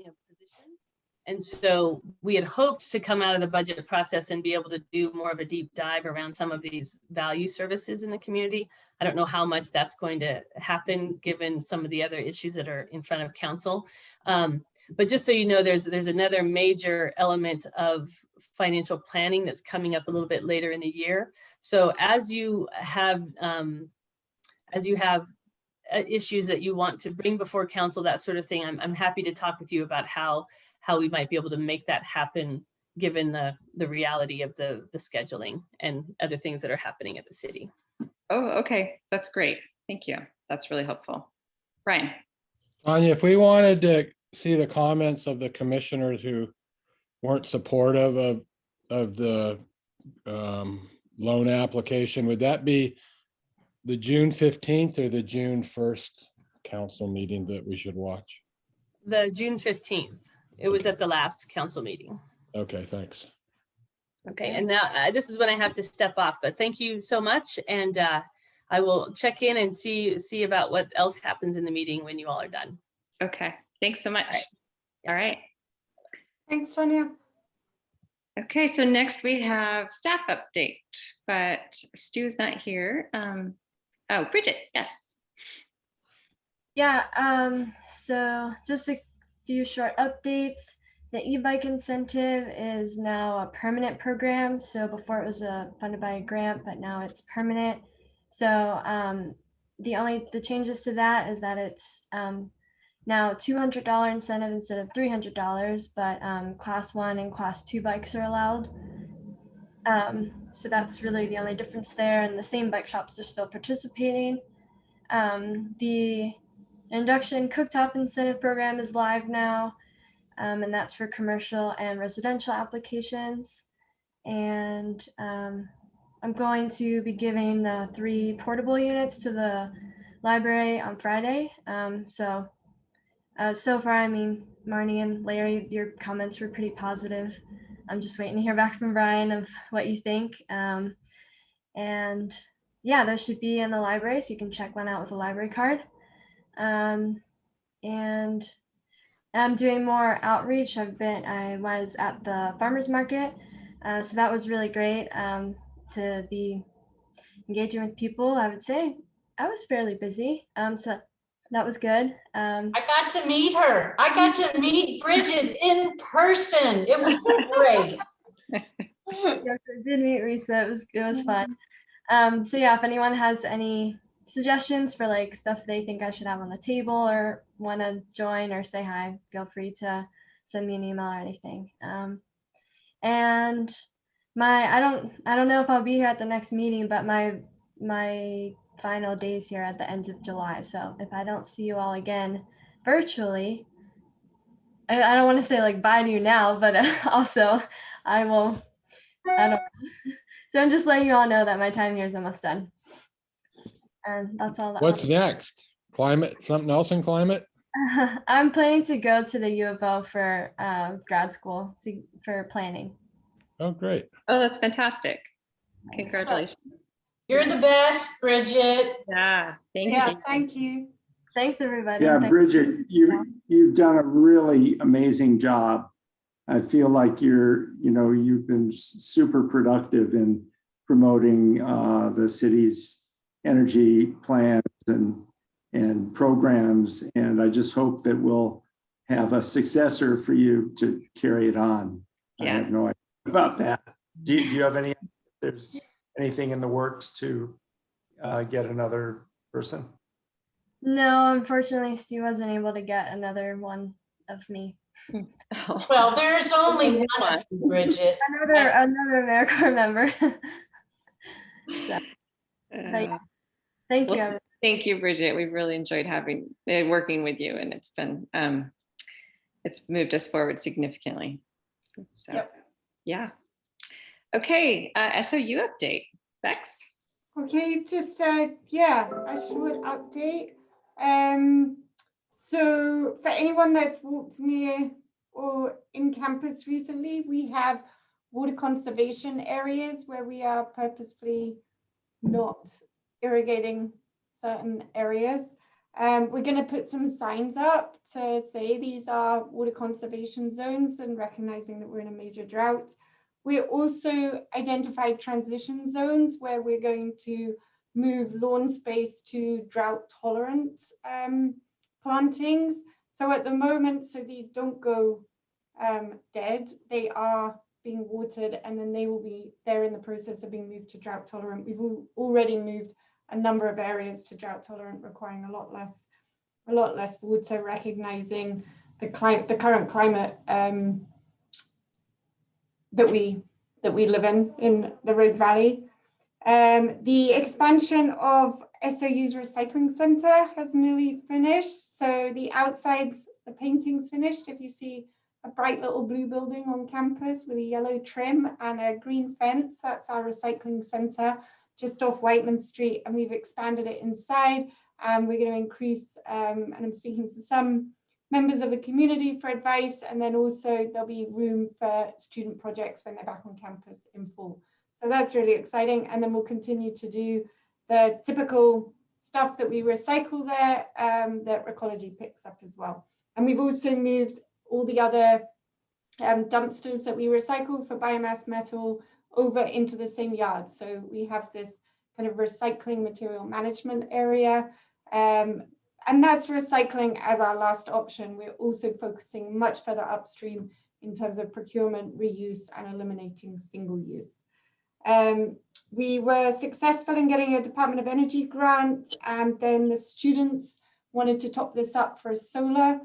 H: of positions. And so we had hoped to come out of the budget process and be able to do more of a deep dive around some of these value services in the community. I don't know how much that's going to happen given some of the other issues that are in front of council. But just so you know, there's another major element of financial planning that's coming up a little bit later in the year. So as you have issues that you want to bring before council, that sort of thing, I'm happy to talk with you about how we might be able to make that happen given the reality of the scheduling and other things that are happening at the city.
A: Oh, okay. That's great. Thank you. That's really helpful. Brian.
I: Anya, if we wanted to see the comments of the commissioners who weren't supportive of the loan application, would that be the June 15th or the June 1st council meeting that we should watch?
H: The June 15th. It was at the last council meeting.
I: Okay, thanks.
H: Okay, and now this is when I have to step off, but thank you so much. And I will check in and see about what else happens in the meeting when you all are done.
A: Okay. Thanks so much. All right.
C: Thanks, Tonya.
A: Okay, so next we have staff update, but Stu's not here. Oh, Bridget, yes.
K: Yeah, so just a few short updates. The e-bike incentive is now a permanent program. So before it was funded by a grant, but now it's permanent. So the changes to that is that it's now $200 incentive instead of $300, but class 1 and class 2 bikes are allowed. So that's really the only difference there, and the same bike shops are still participating. The induction cooktop incentive program is live now, and that's for commercial and residential applications. And I'm going to be giving the 3 portable units to the library on Friday. So far, I mean, Marnie and Larry, your comments were pretty positive. I'm just waiting to hear back from Brian of what you think. And yeah, those should be in the library, so you can check one out with a library card. And I'm doing more outreach. I was at the farmers market, so that was really great to be engaging with people. I would say I was fairly busy, so that was good.
B: I got to meet her. I got to meet Bridget in person. It was great.
K: Yes, I did meet Risa. It was fun. So yeah, if anyone has any suggestions for like stuff they think I should have on the table or want to join or say hi, feel free to send me an email or anything. And I don't know if I'll be here at the next meeting, but my final days here at the end of July. So if I don't see you all again virtually, I don't want to say like bye to you now, but also I will. So I'm just letting you all know that my time here is almost done. And that's all.
I: What's next? Climate, something else in climate?
K: I'm planning to go to the U of O for grad school for planning.
I: Oh, great.
A: Oh, that's fantastic. Congratulations.
B: You're the best, Bridget.
A: Yeah, thank
C: Yeah,
A: you.
C: thank you.
K: Thanks, everybody.
D: Yeah,
K: Thanks.
D: Bridget, you've done a really amazing job. I feel like you've been super productive in promoting the city's energy plans and programs. And I just hope that we'll have a successor for you to carry it on.
A: Yeah.
D: I have no idea about that. Do you have there's anything in the works to get another person?
K: No, unfortunately, Stu wasn't able to get another one of me.
A: Oh.
B: Well, there's only one of you, Bridget.
K: Another AmeriCorps member. So, but yeah, thank you.
A: Well,
K: everyone.
A: thank you, Bridget. We've really enjoyed working with you, and it's been it's moved us forward significantly. So,
C: Yep.
A: Yeah. Okay, SOU update, Bex.
C: Okay, just a short update. So for anyone that's walked near or in campus recently, we have water conservation areas where we are purposefully not irrigating certain areas. We're going to put some signs up to say these are water conservation zones and recognizing that we're in a major drought. We also identified transition zones where we're going to move lawn space to drought tolerant plantings. So at the moment, so these don't go dead, they are being watered, and then they're in the process of being moved to drought tolerant. We've already moved a number of areas to drought tolerant, requiring a lot less water, recognizing the current climate that we live in the Rogue Valley. The expansion of SOU's recycling center has nearly finished. So the outsides, the painting's finished. If you see a bright little blue building on campus with a yellow trim and a green fence, that's our recycling center just off Whiteman Street, and we've expanded it inside. We're going to increase, and I'm speaking to some members of the community for advice, and then also there'll be room for student projects when they're back on campus in full. So that's really exciting, and then we'll continue to do the typical stuff that we recycle there that Recology picks up as well. And we've also moved all the other dumpsters that we recycle for biomass metal over into the same yard. So we have this kind of recycling material management area. And that's recycling as our last option. We're also focusing much further upstream in terms of procurement, reuse, and eliminating single use. We were successful in getting a Department of Energy grant, and then the students wanted to top this up for a solar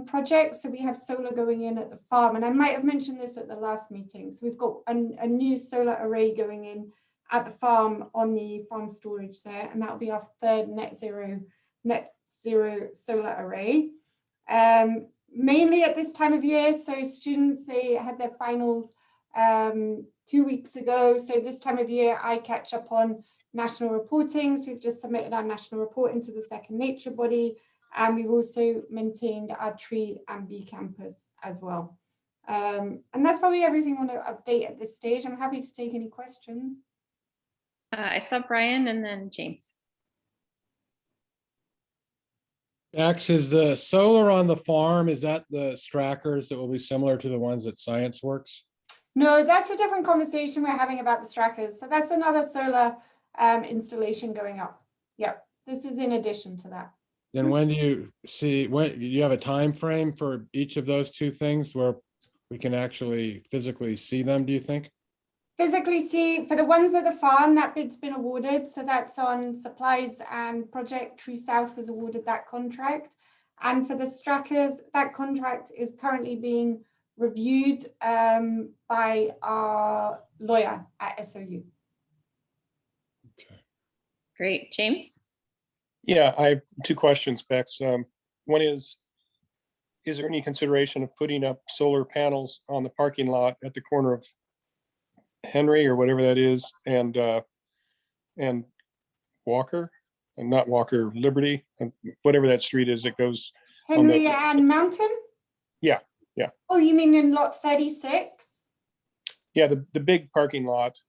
C: project. So we have solar going in at the farm, and I might have mentioned this at the last meeting. So we've got a new solar array going in at the farm on the farm storage there, and that'll be our third net zero solar array. Mainly at this time of year, so students, they had their finals 2 weeks ago. So this time of year, I catch up on national reporting. So we've just submitted our national report into the second nature body. And we've also maintained our tree and bee campus as well. And that's probably everything I want to update at this stage. I'm happy to take any questions.
A: I saw Brian and then James.
I: Max, is the solar on the farm, is that the Strackers that will be similar to the ones at Science Works?
C: No, that's a different conversation we're having about the Strackers. So that's another solar installation going up. Yep, this is in addition to that.
I: Then when do you have a time frame for each of those two things where we can actually physically see them, do you think?
C: Physically see, for the ones at the farm, that bid's been awarded. So that's on supplies and project. True South was awarded that contract. And for the Strackers, that contract is currently being reviewed by our lawyer at SOU.
I: Okay.
A: Great, James?
F: Yeah, I have two questions, Bex. One is there any consideration of putting up solar panels on the parking lot at the corner of Henry or whatever that is, and Walker, and not Walker, Liberty, and whatever that street is that goes on
C: Henry and Mountain?
F: Yeah, yeah.
C: Oh, you mean in lot 36?
F: Yeah, the big parking lot.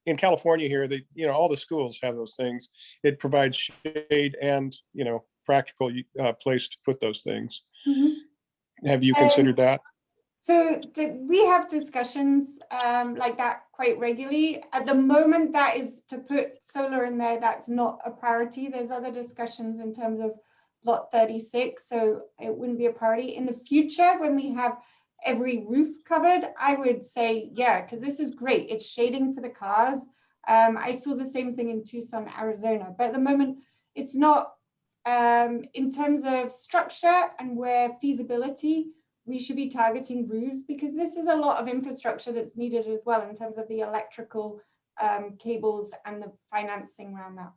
F: In California here, all the schools have those things. It provides shade and, practical place to put those things. Mm-hmm. Have you considered that?
C: So we have discussions like that quite regularly. At the moment, that is to put solar in there. That's not a priority. There's other discussions in terms of lot 36. So it wouldn't be a priority. In the future, when we have every roof covered, I would say, yeah, because this is great. It's shading for the cars. I saw the same thing in Tucson, Arizona. But at the moment, it's not in terms of structure and where feasibility, we should be targeting roofs, because this is a lot of infrastructure that's needed as well in terms of the electrical cables and the financing around that.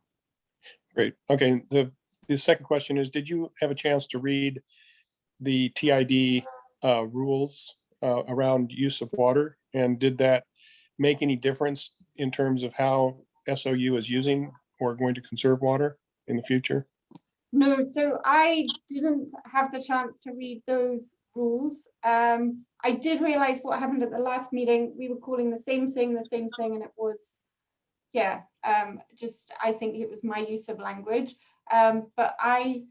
F: Great. Okay. The second question is, did you have a chance to read the TID rules around use of water? And did that make any difference in terms of how SOU is using or going to conserve water in the future?
C: No, so I didn't have the chance to read those rules. I did realize what happened at the last meeting. We were calling the same thing, and it was, yeah, just I think it was my use of language. But I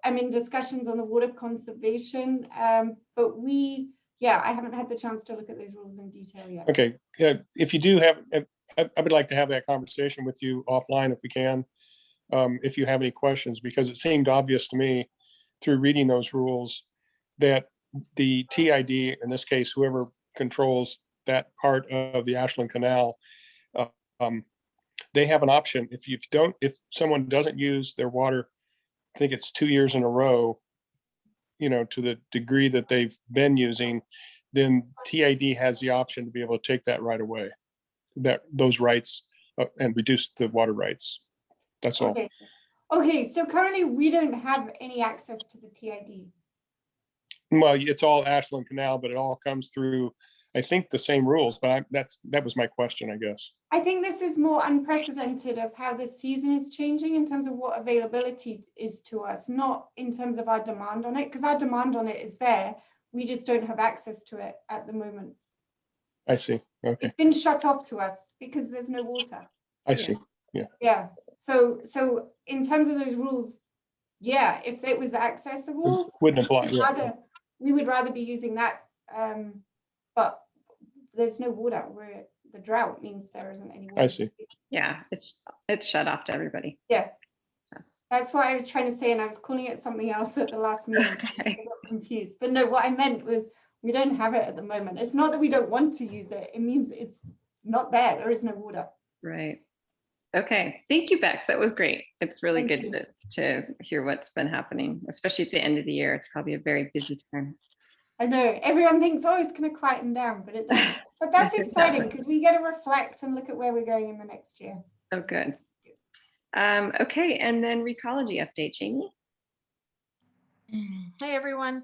C: am in discussions on the water conservation. But I haven't had the chance to look at those rules in detail yet.
F: Okay, if you do have, I would like to have that conversation with you offline if we can. If you have any questions, because it seemed obvious to me through reading those rules that the TID, in this case, whoever controls that part of the Ashland Canal, they have an option. If someone doesn't use their water, I think it's 2 years in a row, to the degree that they've been using, then TID has the option to be able to take that right away, those rights, and reduce the water rights. That's all.
C: Okay, so currently we don't have any access to the TID.
F: Well, it's all Ashland Canal, but it all comes through, I think, the same rules, but that was my question, I guess.
C: I think this is more unprecedented of how the season is changing in terms of what availability is to us, not in terms of our demand on it, because our demand on it is there. We just don't have access to it at the moment.
F: I see. Okay,
C: It's been shut off to us because there's no water.
F: I see.
C: Yeah. So in terms of those rules, yeah, if it was accessible,
F: Wouldn't apply. Yeah.
C: we would rather be using that. But there's no water where the drought means there isn't any water.
F: I see.
A: Yeah, it's shut off to everybody.
C: Yeah.
A: So.
C: That's what I was trying to say, and I was calling it something else at the last meeting.
A: Okay.
C: I got confused. But no, what I meant was we don't have it at the moment. It's not that we don't want to use it. It means it's not there. There is no water.
A: Right. Okay. Thank you, Bex. That was great. It's really
C: Thank
A: good to hear what's been happening, especially at the end of the year. It's probably a very busy time.
C: I know everyone thinks, oh, it's going to quieten down, but it doesn't. But that's exciting because we get to reflect and look at where we're going in the next year.
A: Oh, good. Okay, and then Recology update, Jamie.
J: Hey, everyone.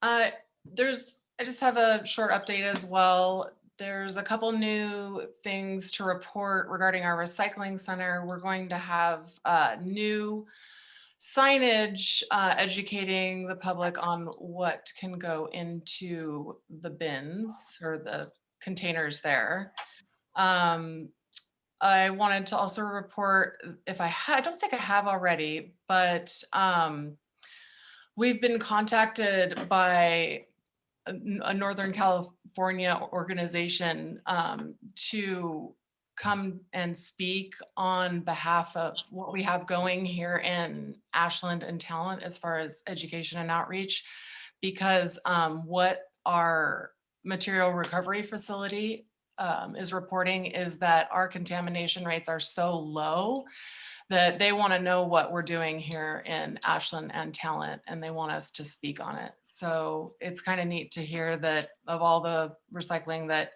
J: I just have a short update as well. There's a couple new things to report regarding our recycling center. We're going to have new signage educating the public on what can go into the bins or the containers there. I wanted to also report, I don't think I have already, but we've been contacted by a Northern California organization to come and speak on behalf of what we have going here in Ashland and Talent as far as education and outreach, because what our material recovery facility is reporting is that our contamination rates are so low that they want to know what we're doing here in Ashland and Talent, and they want us to speak on it. So it's kind of neat to hear that of all the recycling that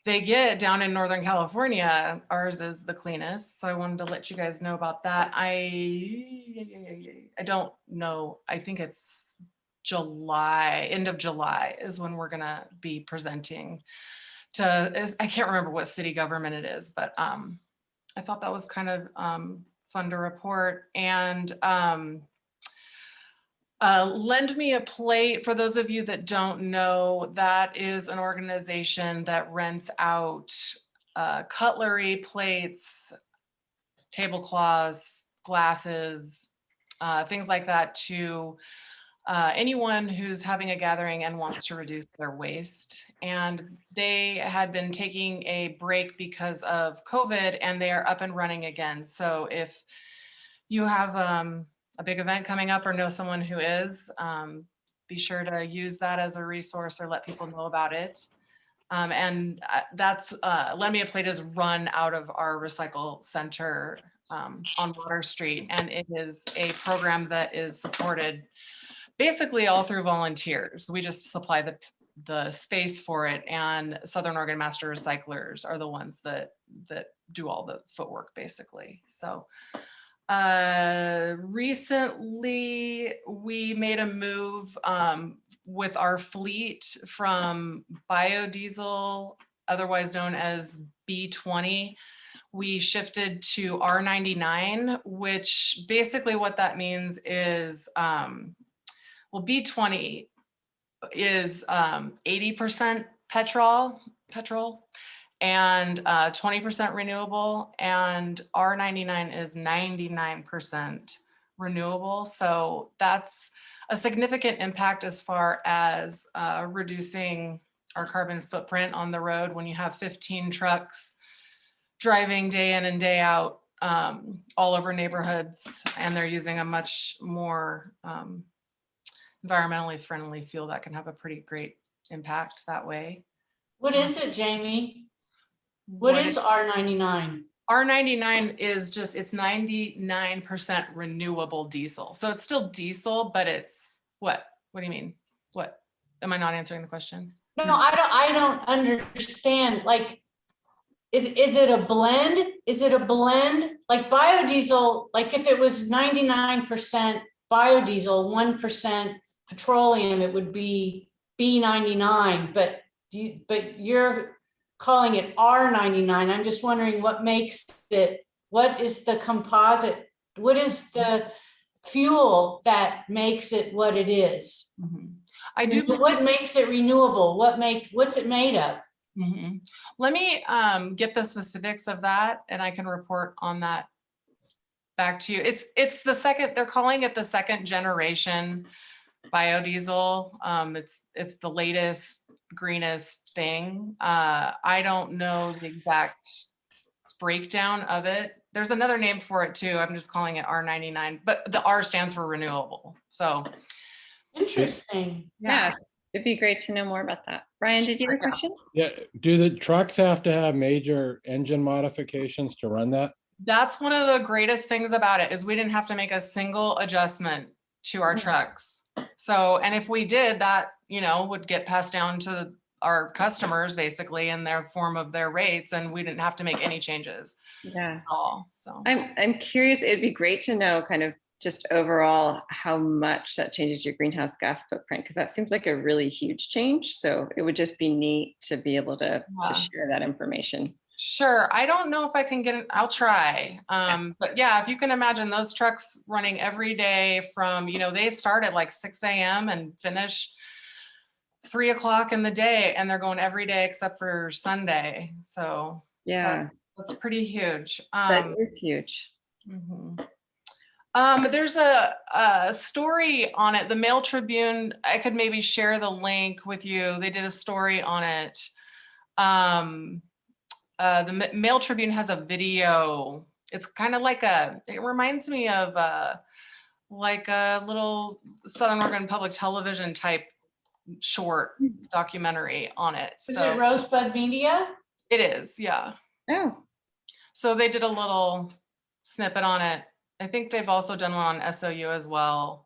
J: they get down in Northern California, ours is the cleanest. So I wanted to let you guys know about that. I don't know. I think it's July, end of July is when we're gonna be presenting to, I can't remember what city government it is, but I thought that was kind of fun to report. And Lend Me a Plate, for those of you that don't know, that is an organization that rents out cutlery, plates, tablecloths, glasses, things like that to anyone who's having a gathering and wants to reduce their waste. And they had been taking a break because of COVID, and they are up and running again. So if you have a big event coming up or know someone who is, be sure to use that as a resource or let people know about it. And that's Lend Me a Plate is run out of our recycle center on Water Street, and it is a program that is supported basically all through volunteers. We just supply the space for it, and Southern Oregon Master Recyclers are the ones that do all the footwork basically. So recently we made a move with our fleet from biodiesel, otherwise known as B20. We shifted to R99, which basically what that means is, well, B20 is 80% petrol, and 20% renewable, and R99 is 99% renewable. So that's a significant impact as far as reducing our carbon footprint on the road when you have 15 trucks driving day in and day out all over neighborhoods, and they're using a much more environmentally friendly fuel that can have a pretty great impact that way.
B: What is it, Jamie? What is R99?
J: R99 is just, it's 99% renewable diesel. So it's still diesel, but it's what? What do you mean? What? Am I not answering the question?
B: No, I don't understand. Like, is it a blend? Is it a blend? Like biodiesel, like if it was 99% biodiesel, 1% petroleum, it would be B99, but you're calling it R99. I'm just wondering what makes it, what is the composite? What is the fuel that makes it what it is?
J: I do.
B: What makes it renewable? What's it made of?
J: Let me get the specifics of that, and I can report on that back to you. It's the second, they're calling it the second generation biodiesel. It's the latest, greenest thing. I don't know the exact breakdown of it. There's another name for it too. I'm just calling it R99, but the R stands for renewable. So
B: interesting.
A: Yeah, it'd be great to know more about that. Brian, did you have a question?
I: Yeah, do the trucks have to have major engine modifications to run that?
J: That's one of the greatest things about it, is we didn't have to make a single adjustment to our trucks. So, and if we did, that, would get passed down to our customers basically in their form of their rates, and we didn't have to make any changes.
A: Yeah.
J: At all. So
A: I'm curious, it'd be great to know kind of just overall how much that changes your greenhouse gas footprint, because that seems like a really huge change. So it would just be neat to be able to share that information.
J: Sure. I don't know if I can get it. I'll try. But yeah, if you can imagine those trucks running every day from, they start at like 6 a.m. and finish 3 o'clock in the day, and they're going every day except for Sunday. So
A: yeah,
J: that's pretty huge.
A: That is huge.
J: There's a story on it. The Mail Tribune, I could maybe share the link with you. They did a story on it. The Mail Tribune has a video. It's kind of like it reminds me of like a little Southern Oregon Public Television type short documentary on it.
B: Is it Rosebud Media?
J: It is, yeah.
A: Oh.
J: So they did a little snippet on it. I think they've also done one on SOU as well.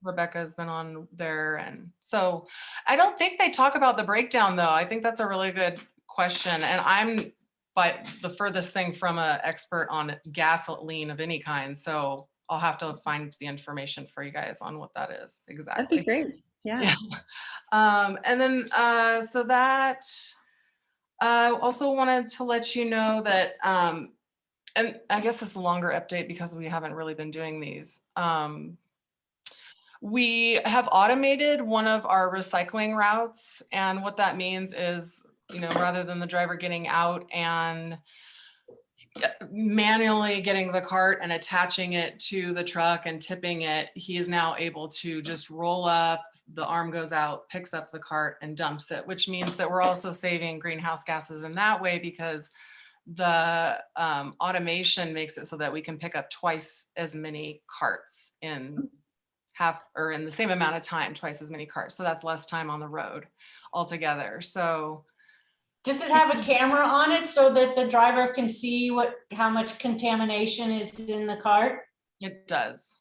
J: Rebecca's been on there. And so I don't think they talk about the breakdown though. I think that's a really good question. And I'm the furthest thing from an expert on gasoline of any kind. So I'll have to find the information for you guys on what that is exactly.
A: That'd be great. Yeah.
J: And then, so that, also wanted to let you know that, and I guess it's a longer update because we haven't really been doing these. We have automated one of our recycling routes. And what that means is, rather than the driver getting out and manually getting the cart and attaching it to the truck and tipping it, he is now able to just roll up, the arm goes out, picks up the cart and dumps it, which means that we're also saving greenhouse gases in that way, because the automation makes it so that we can pick up twice as many carts in in the same amount of time, twice as many carts. So that's less time on the road altogether. So
B: does it have a camera on it so that the driver can see how much contamination is in the cart?
J: It does.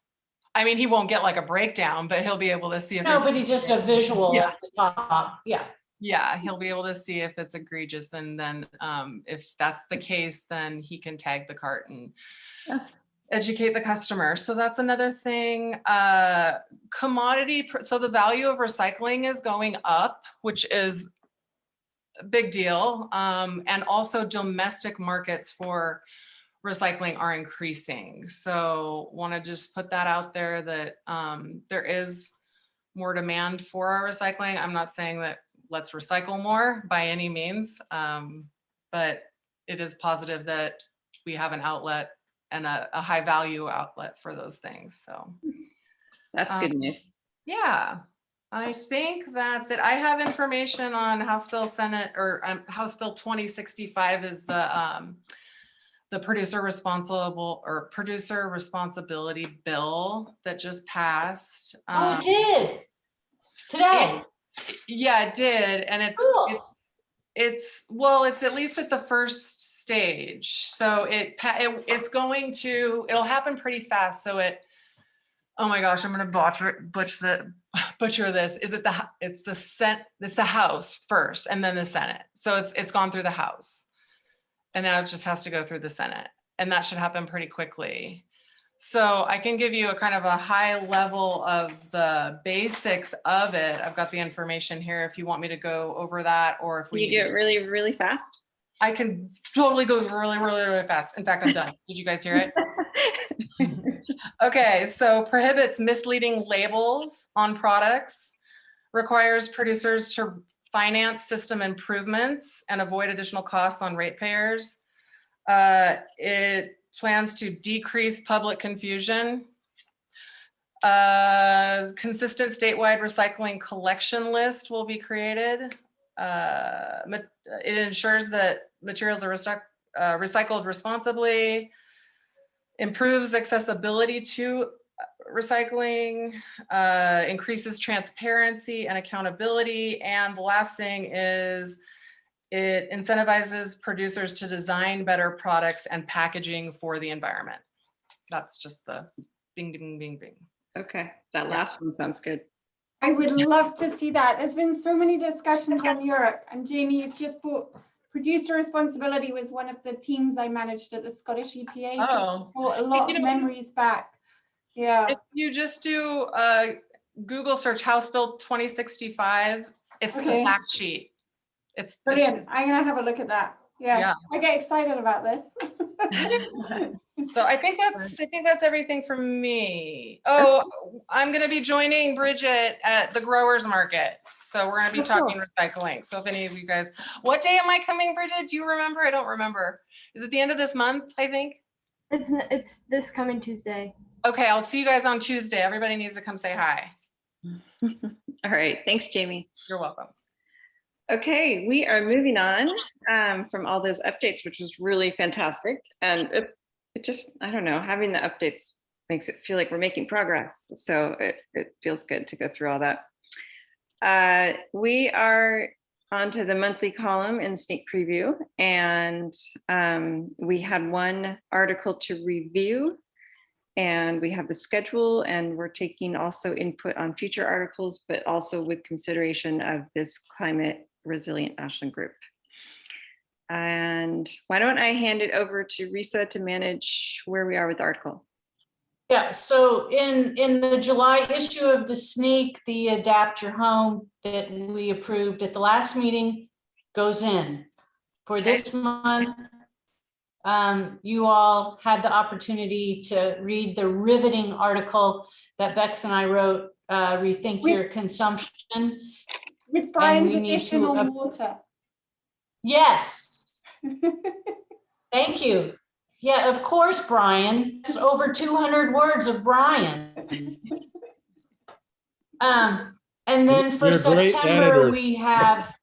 J: I mean, he won't get like a breakdown, but he'll be able to see if
B: nobody just a visual at the top.
J: Yeah, he'll be able to see if it's egregious, and then if that's the case, then he can tag the cart and educate the customer. So that's another thing. Commodity, so the value of recycling is going up, which is a big deal. And also domestic markets for recycling are increasing. So want to just put that out there that there is more demand for our recycling. I'm not saying that let's recycle more by any means. But it is positive that we have an outlet and a high value outlet for those things. So
A: That's good news.
J: yeah, I think that's it. I have information on House Bill Senate or House Bill 2065 is the producer responsibility bill that just passed.
B: Oh, it did. Today.
J: Yeah, it did. And
B: Cool.
J: it's at least at the first stage. So it'll happen pretty fast. So oh my gosh, I'm gonna butcher this. It's the House first and then the Senate. So it's gone through the House. And now it just has to go through the Senate. And that should happen pretty quickly. So I can give you a kind of a high level of the basics of it. I've got the information here if you want me to go over that, or if
A: Can you do it really, really fast?
J: I can totally go really, really, really fast. In fact, I'm done. Did you guys hear it? Okay, so prohibits misleading labels on products, requires producers to finance system improvements and avoid additional costs on ratepayers. It plans to decrease public confusion. Consistent statewide recycling collection list will be created. It ensures that materials are recycled responsibly, improves accessibility to recycling, increases transparency and accountability. And the last thing is it incentivizes producers to design better products and packaging for the environment. That's just the bing, bing, bing, bing.
A: Okay, that last one sounds good.
C: I would love to see that. There's been so many discussions on Europe, and Jamie, you've just brought producer responsibility was one of the teams I managed at the Scottish EPA. So
J: Oh,
C: it brought a lot of memories back. Yeah.
J: if you just do Google search House Bill 2065, it's the fact sheet. It's
C: Brilliant. I'm gonna have a look at that. Yeah. I get excited about this.
J: So I think that's everything from me. Oh, I'm gonna be joining Bridget at the growers market. So we're gonna be talking recycling. So if any of you guys, what day am I coming, Bridget? Do you remember? I don't remember. Is it the end of this month, I think?
K: It's this coming Tuesday.
J: Okay, I'll see you guys on Tuesday. Everybody needs to come say hi.
A: All right, thanks, Jamie.
J: You're welcome.
A: Okay, we are moving on from all those updates, which was really fantastic. And it just, I don't know, having the updates makes it feel like we're making progress. So it feels good to go through all that. We are on to the monthly column in sneak preview. And we had one article to review. And we have the schedule, and we're taking also input on future articles, but also with consideration of this climate resilient Ashland group. And why don't I hand it over to Risa to manage where we are with the article?
B: Yeah, so in the July issue of the Sneak, the Adapt Your Home that we approved at the last meeting goes in. For this month, you all had the opportunity to read the riveting article that Bex and I wrote, Rethink Your Consumption.
C: With Brian's addition on water.
B: Yes. Thank you. Yeah, of course, Brian. It's over 200 words of Brian. And then for September, we have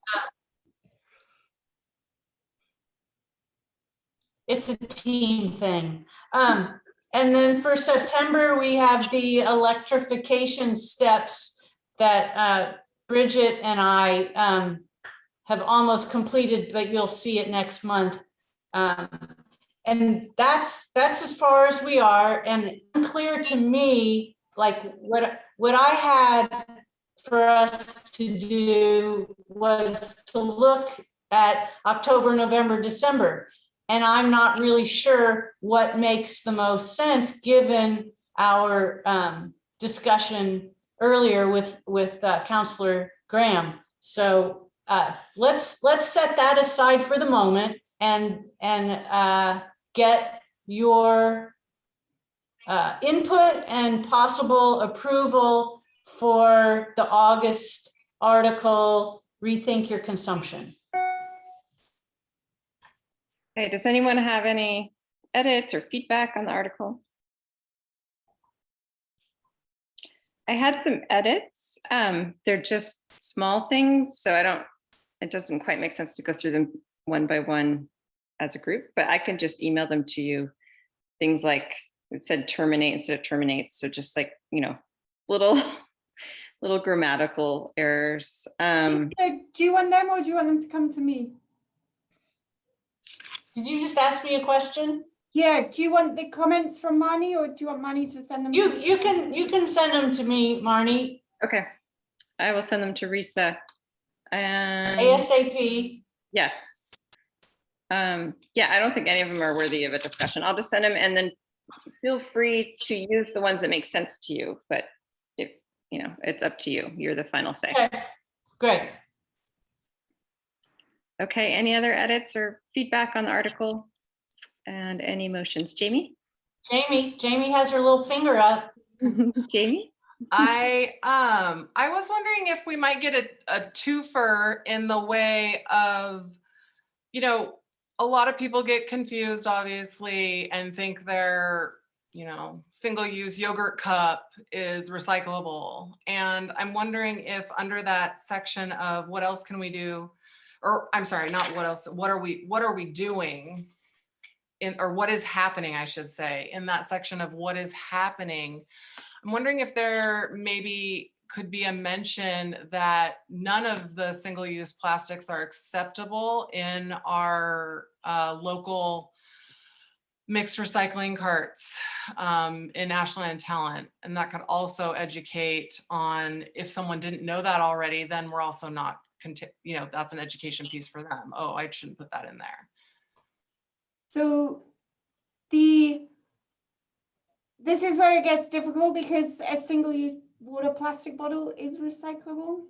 B: it's a team thing. And then for September, we have the electrification steps that Bridget and I have almost completed, but you'll see it next month. And that's as far as we are. And clear to me, like what I had for us to do was to look at October, November, December. And I'm not really sure what makes the most sense given our discussion earlier with Councilor Graham. So let's set that aside for the moment and get your input and possible approval for the August article rethink your consumption.
A: Okay, does anyone have any edits or feedback on the article? I had some edits. They're just small things, so it doesn't quite make sense to go through them one by one as a group, but I can just email them to you. Things like it said terminate instead of terminates. So just like, little grammatical errors.
C: So do you want them or do you want them to come to me?
B: Did you just ask me a question?
C: Yeah, do you want the comments from Marnie or do you want Marnie to send them?
B: You can send them to me, Marnie,
A: Okay, I will send them to Risa. And
B: ASAP.
A: yes. Yeah, I don't think any of them are worthy of a discussion. I'll just send them and then feel free to use the ones that make sense to you, but it's up to you. You're the final say.
B: Okay, great.
A: Okay, any other edits or feedback on the article? And any motions? Jamie?
B: Jamie has her little finger up.
A: Jamie?
J: I was wondering if we might get a twofer in the way of, a lot of people get confused, obviously, and think their, single-use yogurt cup is recyclable. And I'm wondering if under that section of what else can we do, or I'm sorry, not what else, what are we doing or what is happening, I should say, in that section of what is happening. I'm wondering if there maybe could be a mention that none of the single-use plastics are acceptable in our local mixed recycling carts in Ashland and Talent. And that could also educate on, if someone didn't know that already, then we're also not, that's an education piece for them. Oh, I shouldn't put that in there.
C: So this is where it gets difficult because a single-use water plastic bottle is recyclable.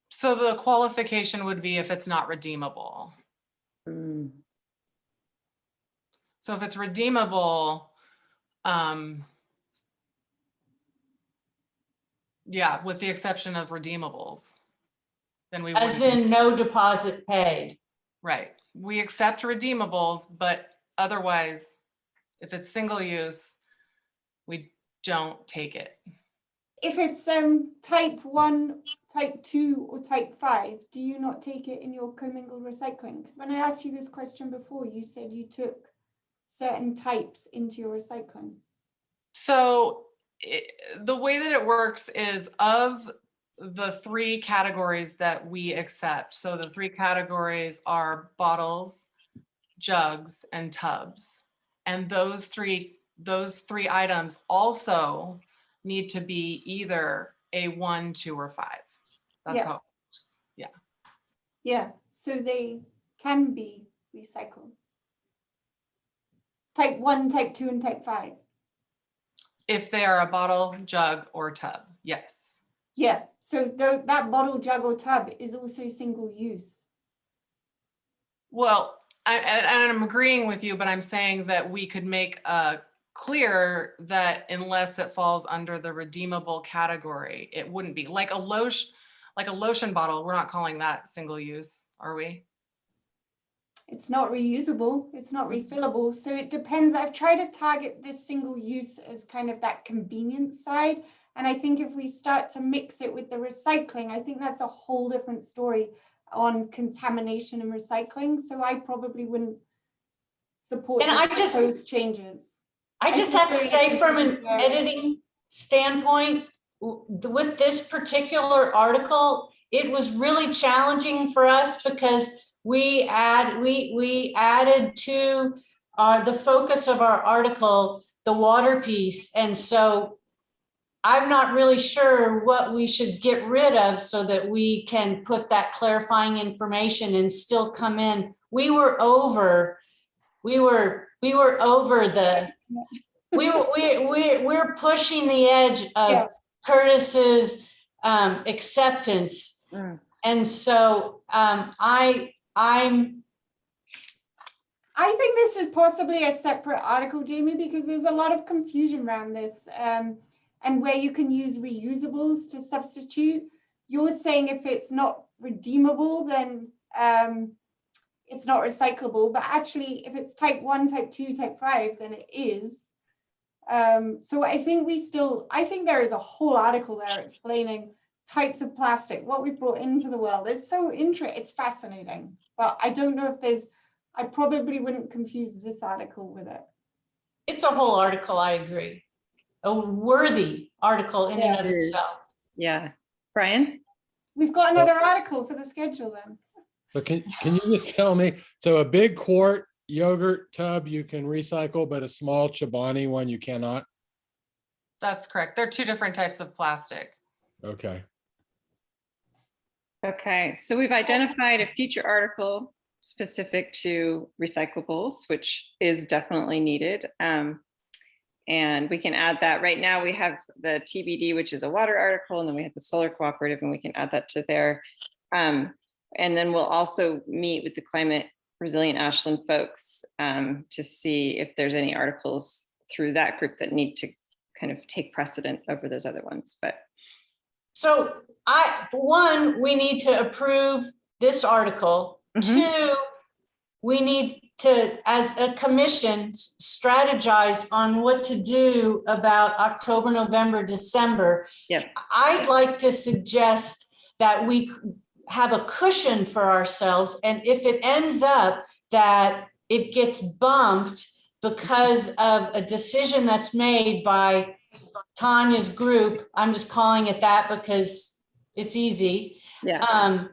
J: So the qualification would be if it's not redeemable. So if it's redeemable, yeah, with the exception of redeemables, then we
B: As
J: wouldn't.
B: in no deposit paid.
J: Right. We accept redeemables, but otherwise, if it's single use, we don't take it.
C: If it's type 1, type 2, or type 5, do you not take it in your commingled recycling? Because when I asked you this question before, you said you took certain types into your recycling.
J: So the way that it works is of the 3 categories that we accept. So the 3 categories are bottles, jugs, and tubs. And those three items also need to be either a 1, 2, or 5. That's how it works. Yeah.
C: Yeah, so they can be recycled. Type 1, type 2, and type 5.
J: If they are a bottle, jug, or tub, yes.
C: Yeah, so that bottle, jug, or tub is also single use.
J: Well, I'm agreeing with you, but I'm saying that we could make clear that unless it falls under the redeemable category, it wouldn't be. Like a lotion bottle, we're not calling that single use, are we?
C: It's not reusable, it's not refillable. So it depends. I've tried to target this single use as kind of that convenience side. And I think if we start to mix it with the recycling, I think that's a whole different story on contamination and recycling. So I probably wouldn't support those changes.
B: I just have to say, from an editing standpoint, with this particular article, it was really challenging for us because we added to the focus of our article the water piece, and so I'm not really sure what we should get rid of so that we can put that clarifying information and still come in. We're pushing the edge of Curtis's acceptance. And so
C: I think this is possibly a separate article, Jamie, because there's a lot of confusion around this, and where you can use reusables to substitute you're saying if it's not redeemable, then it's not recyclable, but actually if it's type 1, type 2, type 5, then it is. So I think there is a whole article there explaining types of plastic, what we've brought into the world. It's so interesting, it's fascinating, but I don't know if I probably wouldn't confuse this article with it.
B: It's a whole article, I agree. A worthy article in and of itself.
A: Yeah. Brian?
C: We've got another article for the schedule then.
I: So can you just tell me, so a big quart yogurt tub you can recycle, but a small Chobani one you cannot?
J: That's correct. They're two different types of plastic.
I: Okay.
A: Okay, so we've identified a future article specific to recyclables, which is definitely needed. And we can add that. Right now we have the TBD, which is a water article, and then we have the solar cooperative, and we can add that to there. And then we'll also meet with the Climate Resilient Ashland folks to see if there's any articles through that group that need to kind of take precedent over those other ones. But
B: So for one, we need to approve this article. Two, we need to, as a commission, strategize on what to do about October, November, December.
A: Yep.
B: I'd like to suggest that we have a cushion for ourselves. And if it ends up that it gets bumped because of a decision that's made by Tanya's group, I'm just calling it that because it's easy.
A: yeah,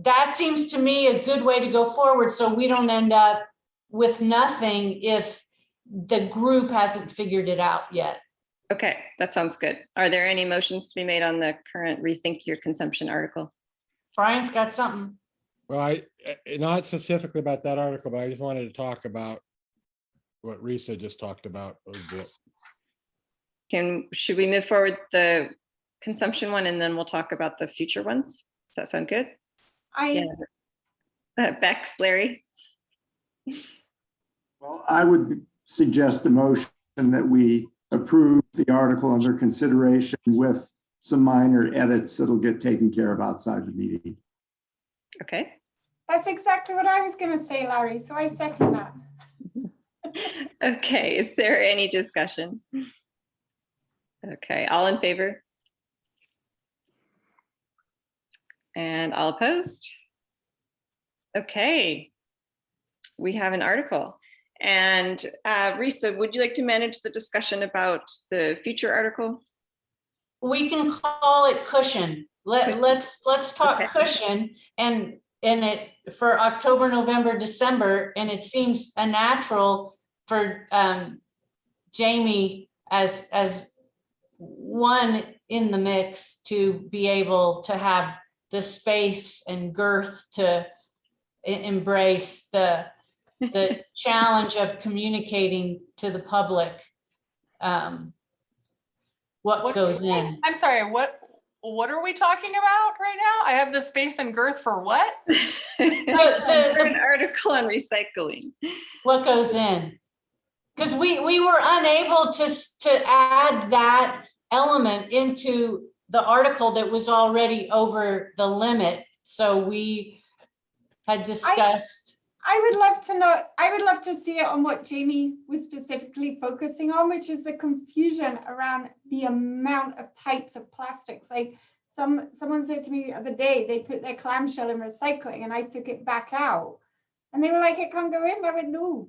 B: That seems to me a good way to go forward, so we don't end up with nothing if the group hasn't figured it out yet.
A: okay, that sounds good. Are there any motions to be made on the current Rethink Your Consumption article?
B: Brian's got something.
I: Well, not specifically about that article, but I just wanted to talk about what Risa just talked about a bit.
A: Should we move forward the consumption one and then we'll talk about the future ones? Does that sound good? Bex, Larry?
D: Well, I would suggest a motion that we approve the article under consideration with some minor edits that'll get taken care of outside the meeting.
A: Okay.
C: That's exactly what I was going to say, Larry, so I second that.
A: Okay, is there any discussion? Okay, all in favor? And all opposed? Okay, we have an article. And Risa, would you like to manage the discussion about the future article?
B: We can call it cushion. Let's talk
A: Okay.
B: cushion and it for October, November, December, and it seems a natural for Jamie as one in the mix to be able to have the space and girth to embrace the challenge of communicating to the public what goes in.
J: I'm sorry, what are we talking about right now? I have the space and girth for what?
A: An article on recycling.
B: What goes in? Because we were unable to add that element into the article that was already over the limit. So we had discussed.
C: I would love to know, I would love to see it on what Jamie was specifically focusing on, which is the confusion around the amount of types of plastics. Like someone said to me the other day, they put their clamshell in recycling and I took it back out. And they were like, it can't go in. I went, no,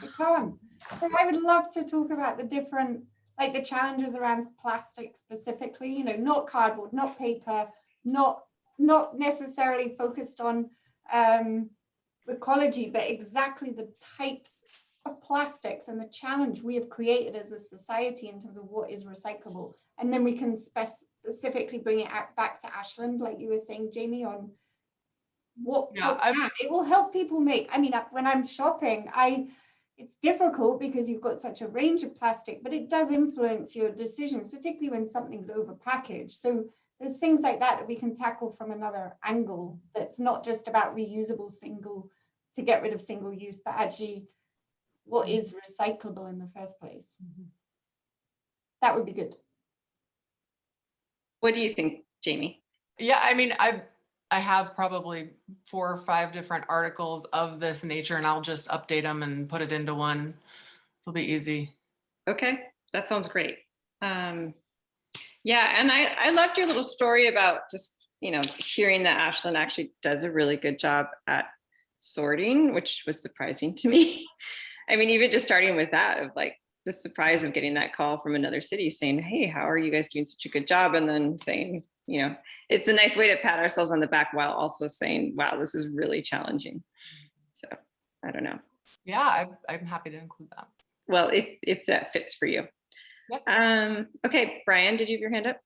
C: it can't. So I would love to talk about the different, like the challenges around plastic specifically, you know, not cardboard, not paper, not necessarily focused on ecology, but exactly the types of plastics and the challenge we have created as a society in terms of what is recyclable. And then we can specifically bring it back to Ashland, like you were saying, Jamie, on what it will help people make. I mean, when I'm shopping, it's difficult because you've got such a range of plastic, but it does influence your decisions, particularly when something's overpackaged. So there's things like that we can tackle from another angle that's not just about reusable to get rid of single use, but actually what is recyclable in the first place. That would be good.
A: What do you think, Jamie?
J: Yeah, I mean, I have probably 4 or 5 different articles of this nature, and I'll just update them and put it into one. It'll be easy.
A: Okay, that sounds great. Yeah, and I loved your little story about just, hearing that Ashland actually does a really good job at sorting, which was surprising to me. I mean, even just starting with that, of like the surprise of getting that call from another city saying, hey, how are you guys doing such a good job? And then saying, it's a nice way to pat ourselves on the back while also saying, wow, this is really challenging. So I don't know.
J: Yeah, I'm happy to include that.
A: Well, if that fits for you.
J: Yep.
A: Okay, Brian, did you have your hand up?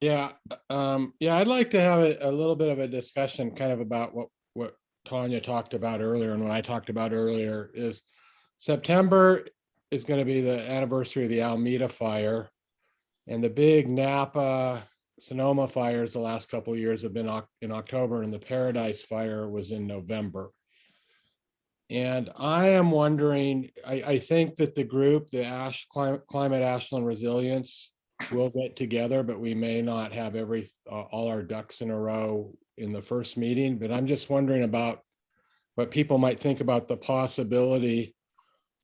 I: Yeah, I'd like to have a little bit of a discussion kind of about what Tanya talked about earlier and what I talked about earlier is September is going to be the anniversary of the Alameda fire, and the big Napa Sonoma fires the last couple of years have been in October, and the Paradise fire was in November. And I am wondering, I think that the group, the Climate Ashland Resilience, will get together, but we may not have all our ducks in a row in the first meeting. But I'm just wondering about what people might think about the possibility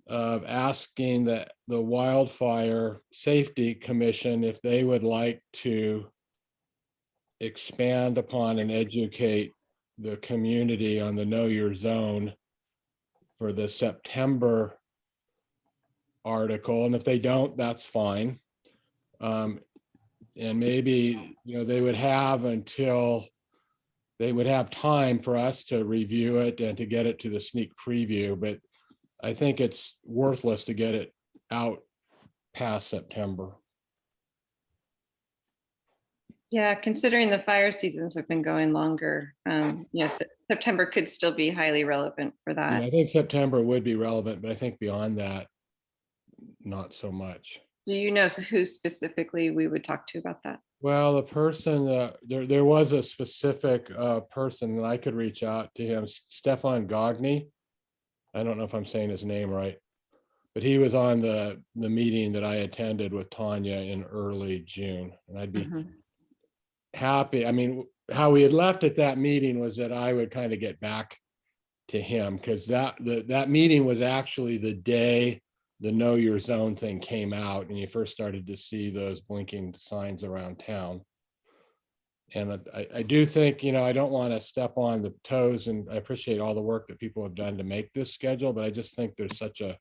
I: of asking the Wildfire Safety Commission if they would like to expand upon and educate the community on the Know Your Zone for the September article. And if they don't, that's fine. And maybe, they would have time for us to review it and to get it to the sneak preview, but I think it's worthless to get it out past September.
A: Yeah, considering the fire seasons have been going longer, September could still be highly relevant for that.
I: I think September would be relevant, but I think beyond that, not so much.
A: Do you know who specifically we would talk to about that?
I: Well, the person, there was a specific person that I could reach out to him, Stefan Gogny. I don't know if I'm saying his name right, but he was on the meeting that I attended with Tanya in early June, and I'd be happy. I mean, how we had left at that meeting was that I would kind of get back to him, because that meeting was actually the day the Know Your Zone thing came out and you first started to see those blinking signs around town. And I do think, I don't want to step on the toes, and I appreciate all the work that people have done to make this schedule, but I just think there's such a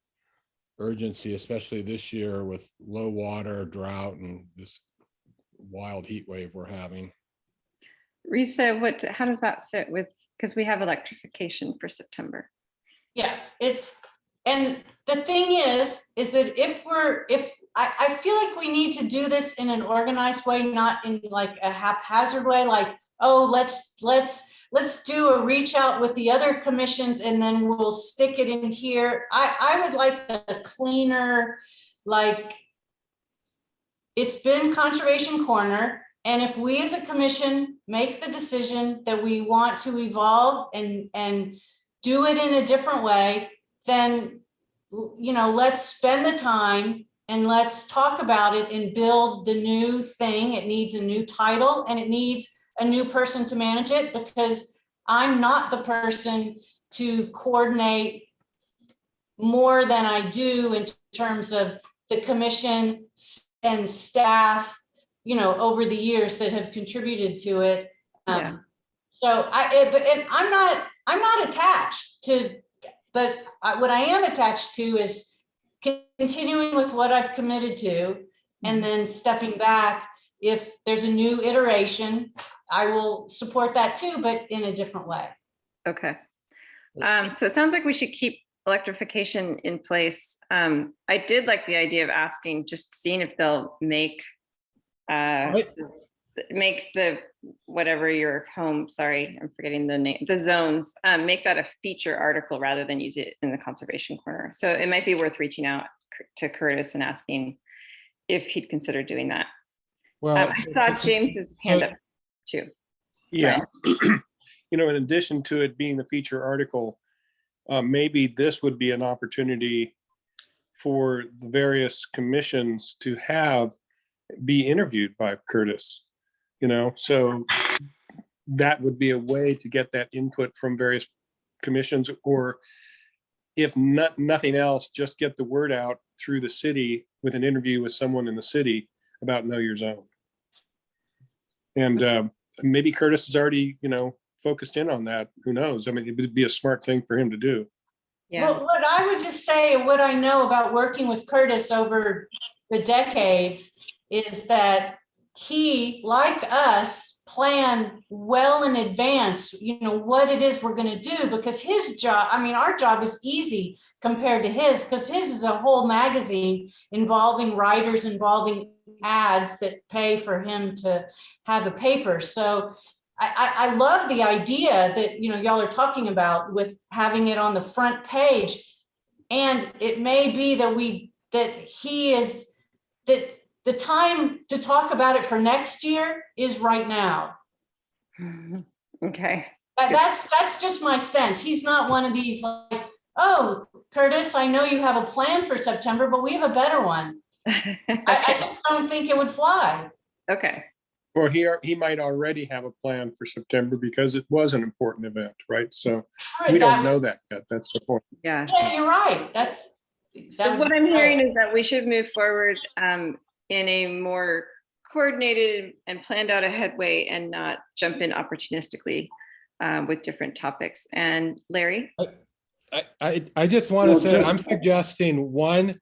I: urgency, especially this year with low water, drought, and this wild heat wave we're having.
A: Risa, how does that fit with, because we have electrification for September?
B: Yeah, and the thing is that I feel like we need to do this in an organized way, not in like a haphazard way, like, oh, let's do a reach out with the other commissions and then we'll stick it in here. I would like a cleaner, like, it's been Conservation Corner. And if we as a commission make the decision that we want to evolve and do it in a different way, then, let's spend the time and let's talk about it and build the new thing. It needs a new title and it needs a new person to manage it, because I'm not the person to coordinate more than I do in terms of the commission and staff, over the years that have contributed to it.
A: Yeah.
B: So I'm not attached to, but what I am attached to is continuing with what I've committed to, and then stepping back. If there's a new iteration, I will support that too, but in a different way.
A: Okay. So it sounds like we should keep electrification in place. I did like the idea of asking, just seeing if they'll make the whatever your home, sorry, I'm forgetting the name, the zones, make that a feature article rather than use it in the Conservation Corner. So it might be worth reaching out to Curtis and asking if he'd consider doing that.
I: Well,
A: I saw James's hand up too.
F: Yeah. In addition to it being the feature article, maybe this would be an opportunity for the various commissions to be interviewed by Curtis. you know, so that would be a way to get that input from various commissions, or if nothing else, just get the word out through the city with an interview with someone in the city about Know Your Zone. And maybe Curtis is already, you know, focused in on that. Who knows? I mean, it would be a smart thing for him to do.
A: Yeah.
B: Well, what I would just say, what I know about working with Curtis over the decades is that he, like us, plan well in advance, you know, what it is we're going to do, because his job, I mean, our job is easy compared to his, because his is a whole magazine involving writers, involving ads that pay for him to have a paper. So I love the idea that, you know, y'all are talking about with having it on the front page. And it may be that that the time to talk about it for next year is right now.
A: Okay.
B: That's just my sense. He's not one of these like, oh, Curtis, I know you have a plan for September, but we have a better one. I just don't think it would fly.
A: Okay.
F: Or he might already have a plan for September because it was an important event, right? So we don't know that yet. That's the point.
A: Yeah.
B: Yeah, you're right.
A: So what I'm hearing is that we should move forward in a more coordinated and planned out ahead way, and not jump in opportunistically with different topics. And Larry?
I: I just want to
D: Well,
I: say,
D: just-
I: I'm suggesting one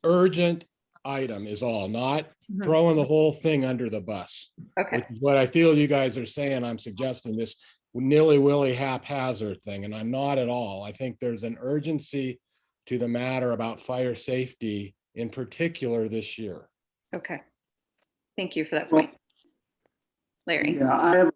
I: urgent item is all, not
A: Mhm.
I: throwing the whole thing under the bus.
A: Okay.
I: Which is what I feel you guys are saying. I'm suggesting this nilly-willy haphazard thing, and I'm not at all. I think there's an urgency to the matter about fire safety in particular this year.
A: Okay. Thank you for that point. Larry?
D: Yeah, I have,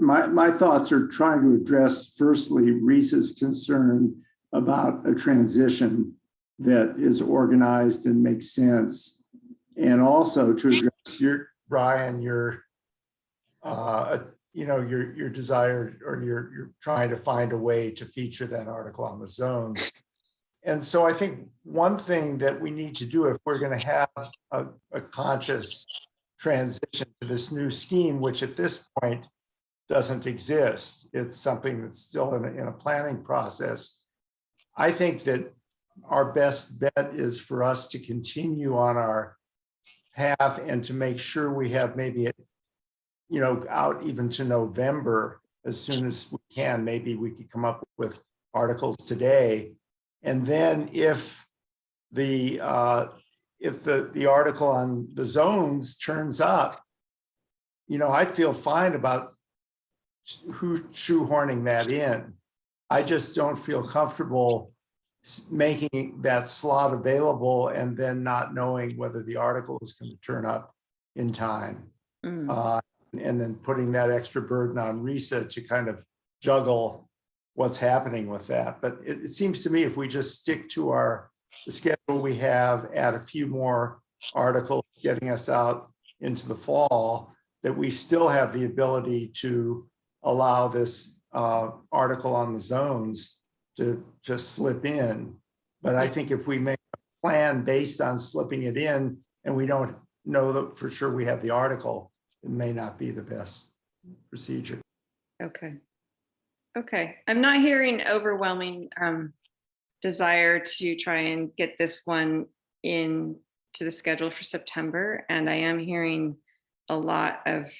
D: my thoughts are trying to address firstly Reese's concern about a transition that is organized and makes sense. And also to address Brian, your desire, or you're trying to find a way to feature that article on the zones. And so I think one thing that we need to do if we're going to have a conscious transition to this new scheme, which at this point doesn't exist, it's something that's still in a planning process. I think that our best bet is for us to continue on our path and to make sure we have maybe it, out even to November as soon as we can. Maybe we could come up with articles today. And then if the article on the zones turns up, I feel fine about shoehorning that in. I just don't feel comfortable making that slot available and then not knowing whether the article is going to turn up in time. And then putting that extra burden on Risa to kind of juggle what's happening with that. But it seems to me if we just stick to the schedule we have, add a few more articles getting us out into the fall, that we still have the ability to allow this article on the zones to just slip in. But I think if we make a plan based on slipping it in and we don't know that for sure we have the article, it may not be the best procedure.
A: Okay. Okay. I'm not hearing overwhelming desire to try and get this one in to the schedule for September. And I am hearing a lot of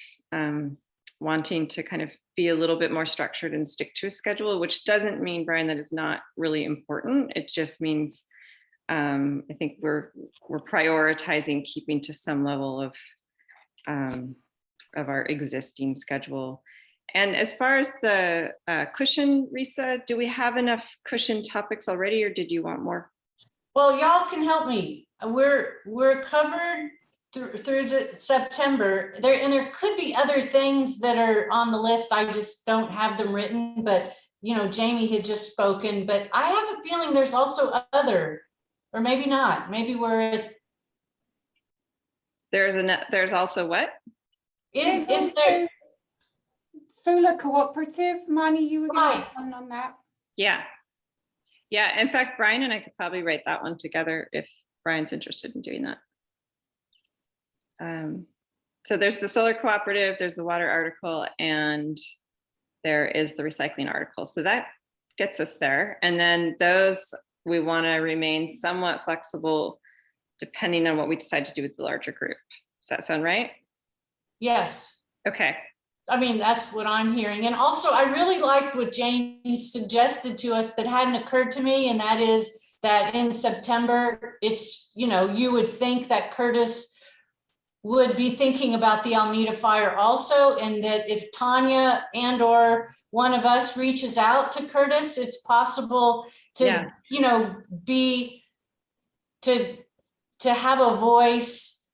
A: wanting to kind of be a little bit more structured and stick to a schedule, which doesn't mean, Brian, that it's not really important. It just means I think we're prioritizing keeping to some level of our existing schedule. And as far as the cushion, Risa, do we have enough cushion topics already, or did you want more?
B: Well, y'all can help me. We're covered through September. There could be other things that are on the list. I just don't have them written, but Jamie had just spoken, but I have a feeling there's also other, or maybe not. Maybe we're at.
A: There's also what?
B: Is
C: There's
B: there?
C: also Solar Cooperative, Marnie, you were going
B: Right.
C: to comment on that.
A: Yeah. Yeah. In fact, Brian and I could probably write that one together if Brian's interested in doing that. So there's the solar cooperative, there's the water article, and there is the recycling article. So that gets us there. And then those, we want to remain somewhat flexible depending on what we decide to do with the larger group. Does that sound right?
B: Yes.
A: Okay.
B: I mean, that's what I'm hearing. And also, I really liked what James suggested to us that hadn't occurred to me, and that is that in September, it's, you know, you would think that Curtis would be thinking about the Almeida fire also, and that if Tanya and or one of us reaches out to Curtis, it's possible to,
A: Yeah.
B: you know, to have a voice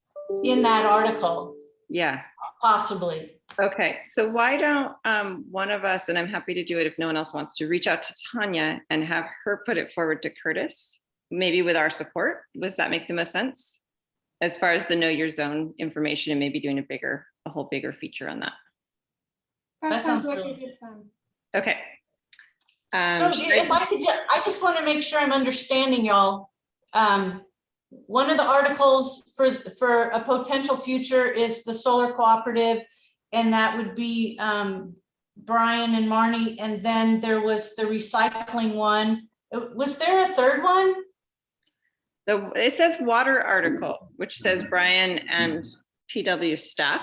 B: in that article,
A: Yeah.
B: possibly.
A: Okay. So why don't one of us, and I'm happy to do it if no one else wants to, reach out to Tanya and have her put it forward to Curtis, maybe with our support. Does that make the most sense? As far as the know your zone information and maybe doing a whole bigger feature on that.
B: That sounds
C: like
B: really-
C: a good plan.
A: Okay.
B: So
A: should
B: if I could I just want to make sure I'm understanding y'all. One of the articles for a potential future is the solar cooperative, and that would be Brian and Marnie, and then there was the recycling one. Was there a third one?
A: it says water article, which says Brian and PW staff.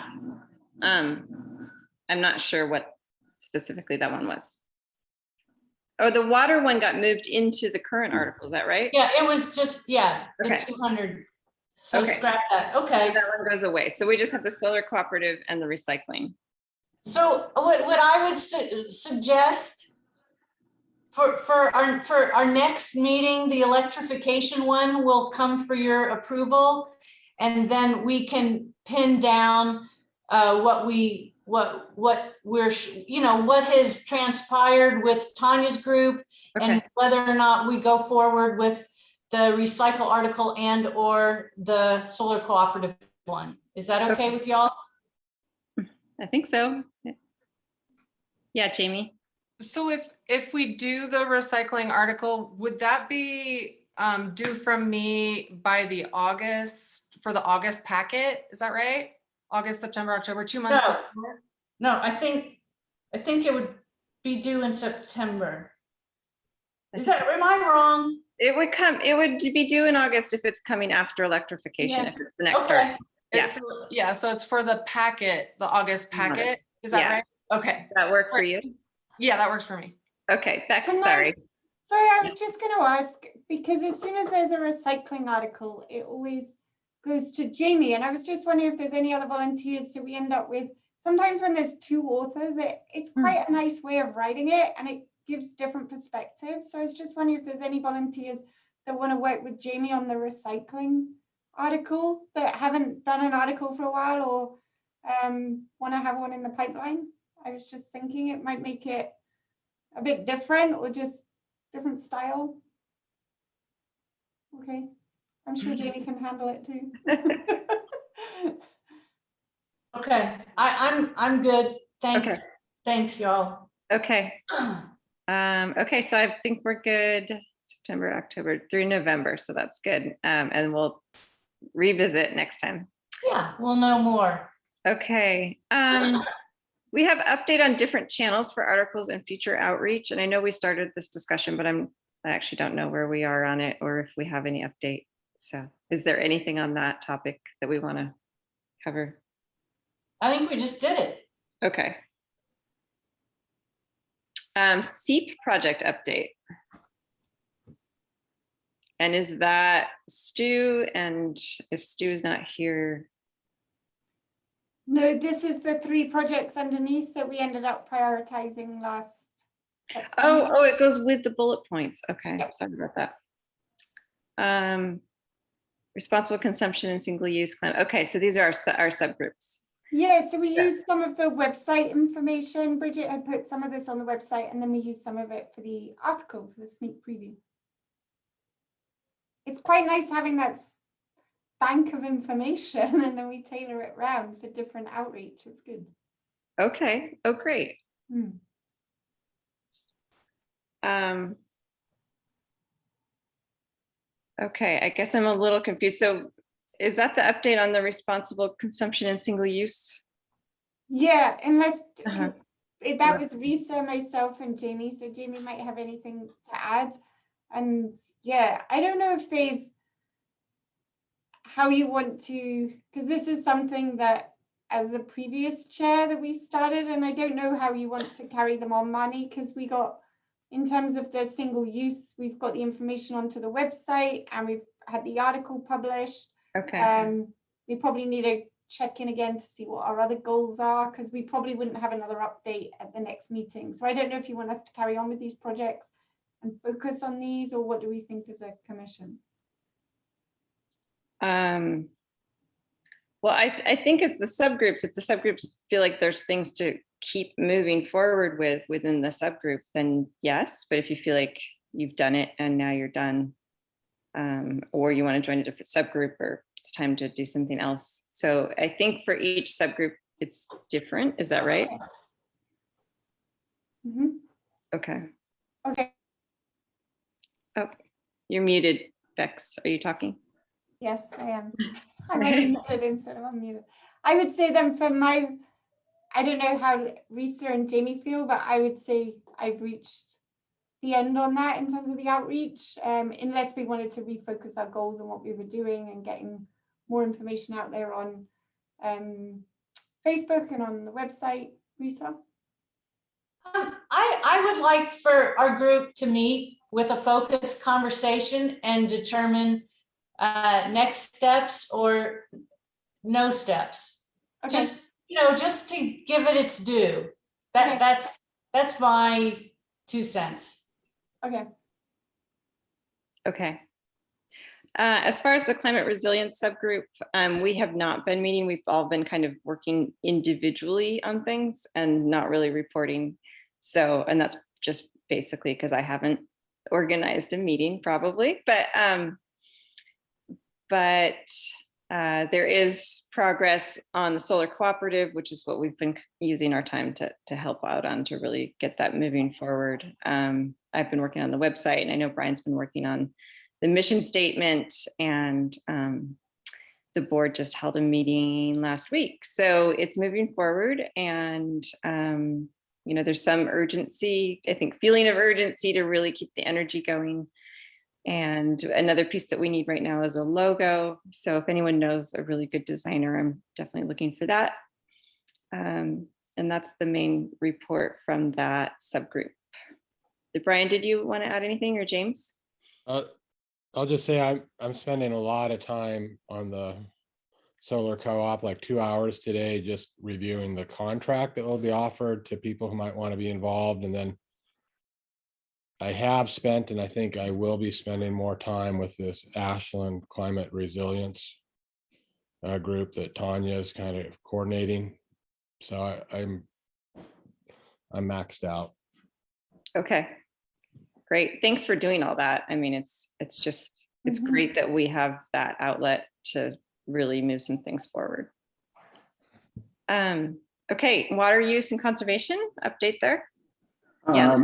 A: I'm not sure what specifically that one was. Oh, the water one got moved into the current article, is that right?
B: Yeah, it was just, yeah, the
A: Okay.
B: 200. So
A: Okay.
B: scrap that, okay.
A: That one goes away. So we just have the solar cooperative and the recycling.
B: So what I would suggest for our next meeting, the electrification one will come for your approval. And then we can pin down what we're, you know, what has transpired with Tanya's group, and
A: Okay.
B: whether or not we go forward with the recycle article and or the solar cooperative one. Is that okay with y'all?
A: I think so. Yeah, Jamie.
J: So if we do the recycling article, would that be due from me by the August, for the August packet? Is that right? August, September, October, 2 months
B: No.
J: before?
B: No, I think it would be due in September. Am I wrong?
A: It would be due in August if it's coming after electrification,
B: Yeah.
A: if it's the next
B: Okay.
A: article. Yeah.
J: Yeah, so it's for the packet, the August packet. Is that
A: Yeah.
J: right? Okay.
A: Does that work for you?
J: Yeah, that works for me.
A: Okay, Bex,
C: Can I-
A: sorry.
C: Sorry, I was just going to ask, because as soon as there's a recycling article, it always goes to Jamie. And I was just wondering if there's any other volunteers, so we end up with, sometimes when there's two authors, it's quite a nice way of writing it, and it gives different perspectives. So I was just wondering if there's any volunteers that want to work with Jamie on the recycling article that haven't done an article for a while, or want to have one in the pipeline. I was just thinking it might make it a bit different, or just different style. Okay, I'm sure Jamie can handle it too.
B: Okay, I'm good.
A: Okay.
B: Thanks, y'all.
A: Okay. Okay, so I think we're good. September, October through November, so that's good. And we'll revisit next time.
B: Yeah, we'll know more.
A: Okay. We have update on different channels for articles and future outreach. And I know we started this discussion, but I actually don't know where we are on it or if we have any update. So is there anything on that topic that we want to cover?
B: I think we just did it.
A: Okay. SEEP project update. And is that Stu? And if Stu is not here,
C: No, this is the 3 projects underneath that we ended up prioritizing last September.
A: oh, it goes with the bullet points. Okay,
C: Yep.
A: sorry about that. Responsible consumption and single use climate. Okay, so these are our subgroups.
C: Yeah, so we used some of the website information. Bridget had put some of this on the website, and then we used some of it for the article, for the sneak preview. It's quite nice having that bank of information, and then we tailor it round for different outreach. It's good.
A: Okay, oh, great. Okay, I guess I'm a little confused. So Is that the update on the responsible consumption and single use?
C: Yeah, unless,
A: Uh-huh.
C: that was Risa, myself and Jamie, so Jamie might have anything to add. And yeah, I don't know if they've, how you want to, because this is something that as the previous chair that we started, and I don't know how you want to carry them on, Manny, because we got, in terms of the single use, we've got the information onto the website and we've had the article published.
A: Okay.
C: We probably need to check in again to see what our other goals are, because we probably wouldn't have another update at the next meeting. So I don't know if you want us to carry on with these projects and focus on these, or what do we think as a commission?
A: Well, I think it's the subgroups. If the subgroups feel like there's things to keep moving forward with within the subgroup, then yes. But if you feel like you've done it and now you're done, or you want to join a different subgroup, or it's time to do something else. So I think for each subgroup, it's different. Is that right?
C: Mm-hmm.
A: Okay.
C: Okay.
A: Oh, you're muted, Bex. Are you talking?
C: Yes, I am. I'm unmuted instead of unmuted. I would say then for my, I don't know how Risa and Jamie feel, but I would say I've reached the end on that in terms of the outreach, unless we wanted to refocus our goals on what we were doing and getting more information out there on Facebook and on the website. Risa?
B: I would like for our group to meet with a focused conversation and determine next steps or no steps.
C: Okay.
B: Just, just to give it its due.
C: Okay.
B: That's my 2 cents.
C: Okay.
A: Okay. As far as the climate resilience subgroup, we have not been meeting. We've all been kind of working individually on things and not really reporting. So, and that's just basically because I haven't organized a meeting probably, but there is progress on the solar cooperative, which is what we've been using our time to help out on, to really get that moving forward. I've been working on the website, and I know Brian's been working on the mission statement, and the board just held a meeting last week. So it's moving forward, and there's some urgency, I think, feeling of urgency to really keep the energy going. And another piece that we need right now is a logo. So if anyone knows a really good designer, I'm definitely looking for that. And that's the main report from that subgroup. Brian, did you want to add anything, or James?
I: I'll just say I'm spending a lot of time on the solar co-op, like 2 hours today, just reviewing the contract that will be offered to people who might want to be involved. And then I have spent, and I think I will be spending more time with this Ashland climate resilience group that Tanya is kind of coordinating. So I'm maxed out.
A: Okay, great. Thanks for doing all that. I mean, it's great that we have that outlet to really move some things forward. Okay, water use and conservation update there.
D: Yeah,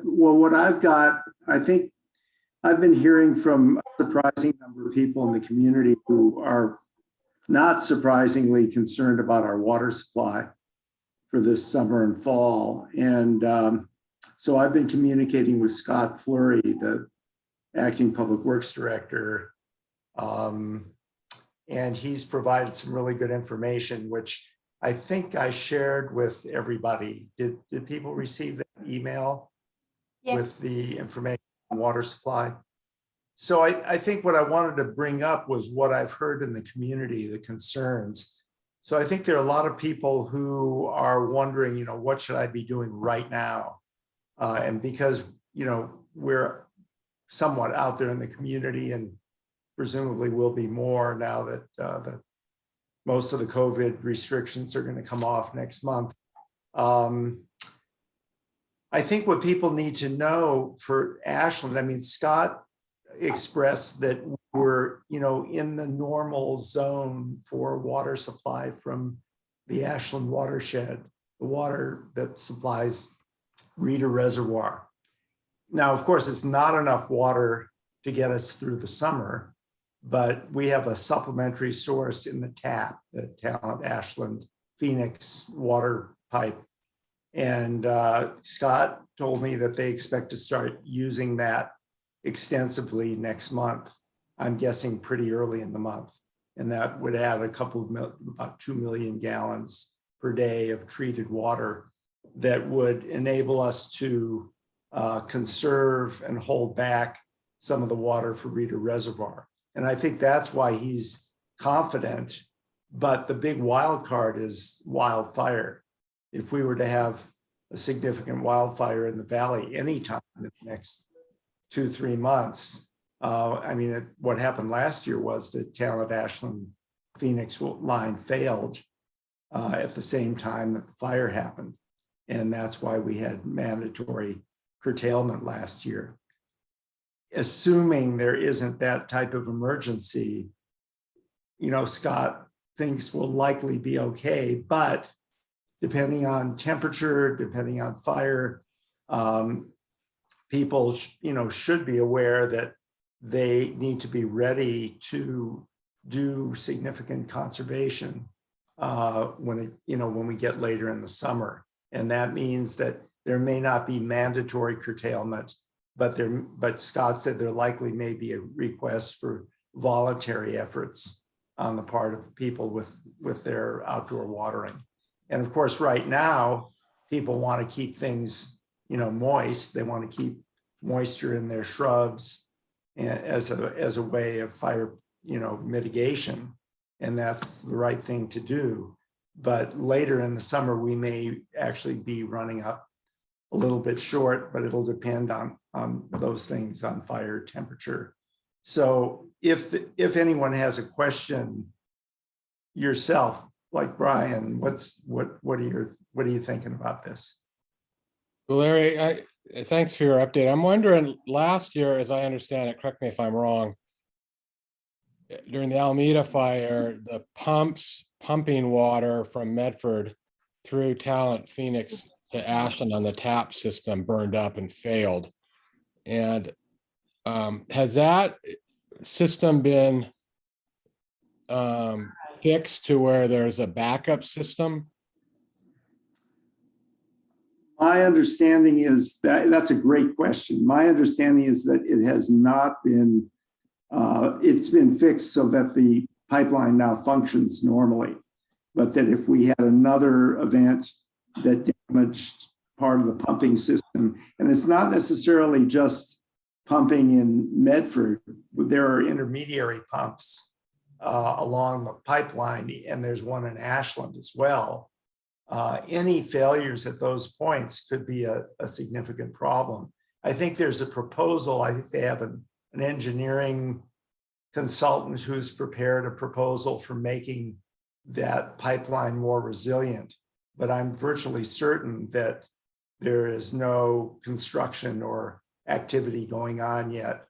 D: what I've got, I think I've been hearing from a surprising number of people in the community who are not surprisingly concerned about our water supply for this summer and fall. And so I've been communicating with Scott Fleury, the acting public works director, and he's provided some really good information, which I think I shared with everybody. Did people receive that email? Yes. With the information on water supply? So I think what I wanted to bring up was what I've heard in the community, the concerns. So I think there are a lot of people who are wondering, what should I be doing right now? And because, we're somewhat out there in the community, and presumably will be more now that most of the COVID restrictions are going to come off next month. I think what people need to know for Ashland, I mean, Scott expressed that we're, in the normal zone for water supply from the Ashland watershed, the water that supplies Reeder Reservoir. Now, of course, it's not enough water to get us through the summer. but we have a supplementary source in the tap, the Talent Ashland Phoenix water pipe. And Scott told me that they expect to start using that extensively next month. I'm guessing pretty early in the month. And that would add about 2 million gallons per day of treated water that would enable us to conserve and hold back some of the water for Reeder Reservoir. And I think that's why he's confident. But the big wild card is wildfire. If we were to have a significant wildfire in the valley anytime in the next 2-3 months, I mean, what happened last year was the Talent Ashland Phoenix line failed at the same time that the fire happened. And that's why we had mandatory curtailment last year. Assuming there isn't that type of emergency, you know, Scott thinks will likely be okay, but depending on temperature, depending on fire, people, you know, should be aware that they need to be ready to do significant conservation when we get later in the summer. And that means that there may not be mandatory curtailment, but Scott said there likely may be a request for voluntary efforts on the part of people with their outdoor watering. And of course, right now, people want to keep things, you know, moist. They want to keep moisture in their shrubs as a way of fire, you know, mitigation. And that's the right thing to do. But later in the summer, we may actually be running up a little bit short, but it'll depend on those things, on fire, temperature. So if anyone has a question yourself, like Brian, what are you thinking about this?
I: Well, Larry, thanks for your update. I'm wondering, last year, as I understand it, correct me if I'm wrong, during the Alameda fire, the pumping water from Medford through Talent Phoenix to Ashland on the tap system burned up and failed. And has that system been fixed to where there's a backup system?
D: My understanding is that's a great question. My understanding is that it has not been, it's been fixed so that the pipeline now functions normally. But that if we had another event that damaged part of the pumping system, and it's not necessarily just pumping in Medford, there are intermediary pumps along the pipeline, and there's one in Ashland as well. Any failures at those points could be a significant problem. I think there's a proposal. I think they have an engineering consultant who's prepared a proposal for making that pipeline more resilient. But I'm virtually certain that there is no construction or activity going on yet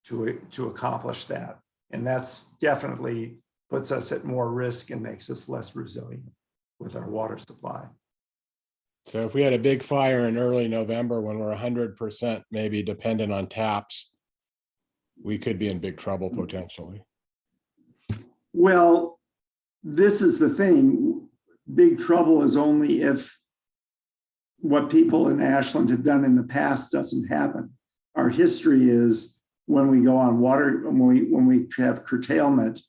D: to accomplish that. And that's definitely puts us at more risk and makes us less resilient with our water supply.
I: So if we had a big fire in early November when we're 100% maybe dependent on taps, we could be in big trouble potentially.
D: Well, this is the thing. Big trouble is only if what people in Ashland have done in the past doesn't happen. Our history is when we go on water, when we have curtailment,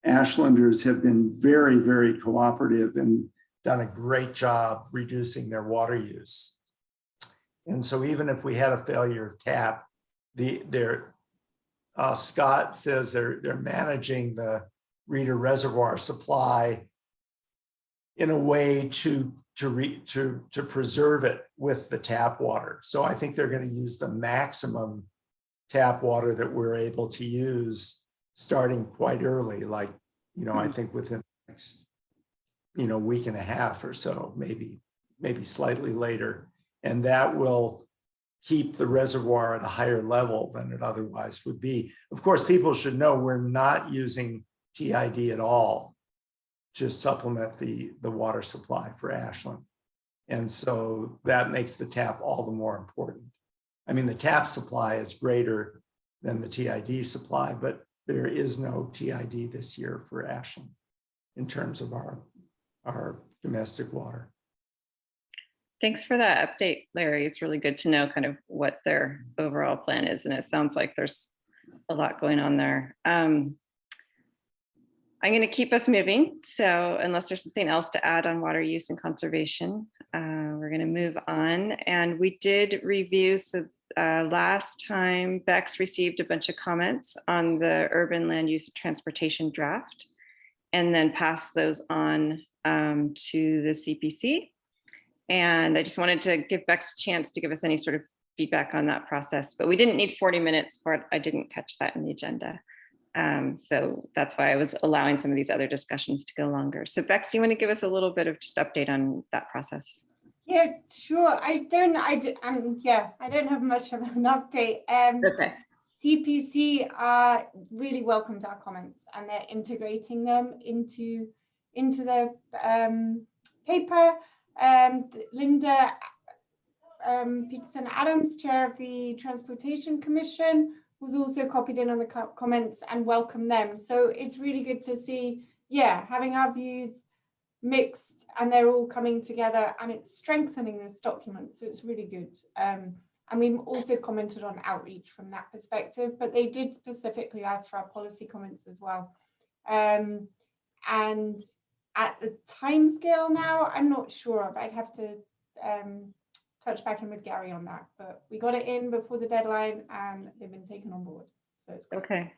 D: Ashlanders have been very, very cooperative and done a great job reducing their water use. And so even if we had a failure of tap, Scott says they're managing the Reeder Reservoir supply in a way to preserve it with the tap water. So I think they're going to use the maximum tap water that we're able to use starting quite early, like, you know, I think within the next, you know, week and a half or so, maybe slightly later. And that will keep the reservoir at a higher level than it otherwise would be. Of course, people should know we're not using TID at all to supplement the water supply for Ashland. And so that makes the tap all the more important. I mean, the tap supply is greater than the TID supply, but there is no TID this year for Ashland in terms of our domestic water.
A: Thanks for that update, Larry. It's really good to know kind of what their overall plan is. And it sounds like there's a lot going on there. I'm going to keep us moving. So unless there's something else to add on water use and conservation, we're going to move on. And we did review, so last time Bex received a bunch of comments on the urban land use and transportation draft, and then passed those on to the CPC. And I just wanted to give Bex a chance to give us any sort of feedback on that process, but we didn't need 40 minutes for it. I didn't catch that in the agenda. So that's why I was allowing some of these other discussions to go longer. So Bex, do you want to give us a little bit of just update on that process?
C: Yeah, sure. I don't have much of an update.
A: Okay.
C: CPC really welcomed our comments, and they're integrating them into the paper. Linda Peterson Adams, chair of the Transportation Commission, was also copied in on the comments and welcomed them. So it's really good to see, having our views mixed and they're all coming together, and it's strengthening this document. So it's really good. And we also commented on outreach from that perspective, but they did specifically ask for our policy comments as well. And at the time scale now, I'm not sure of. I'd have to touch back in with Gary on that, but we got it in before the deadline and they've been taken on board. So it's great.
A: Okay.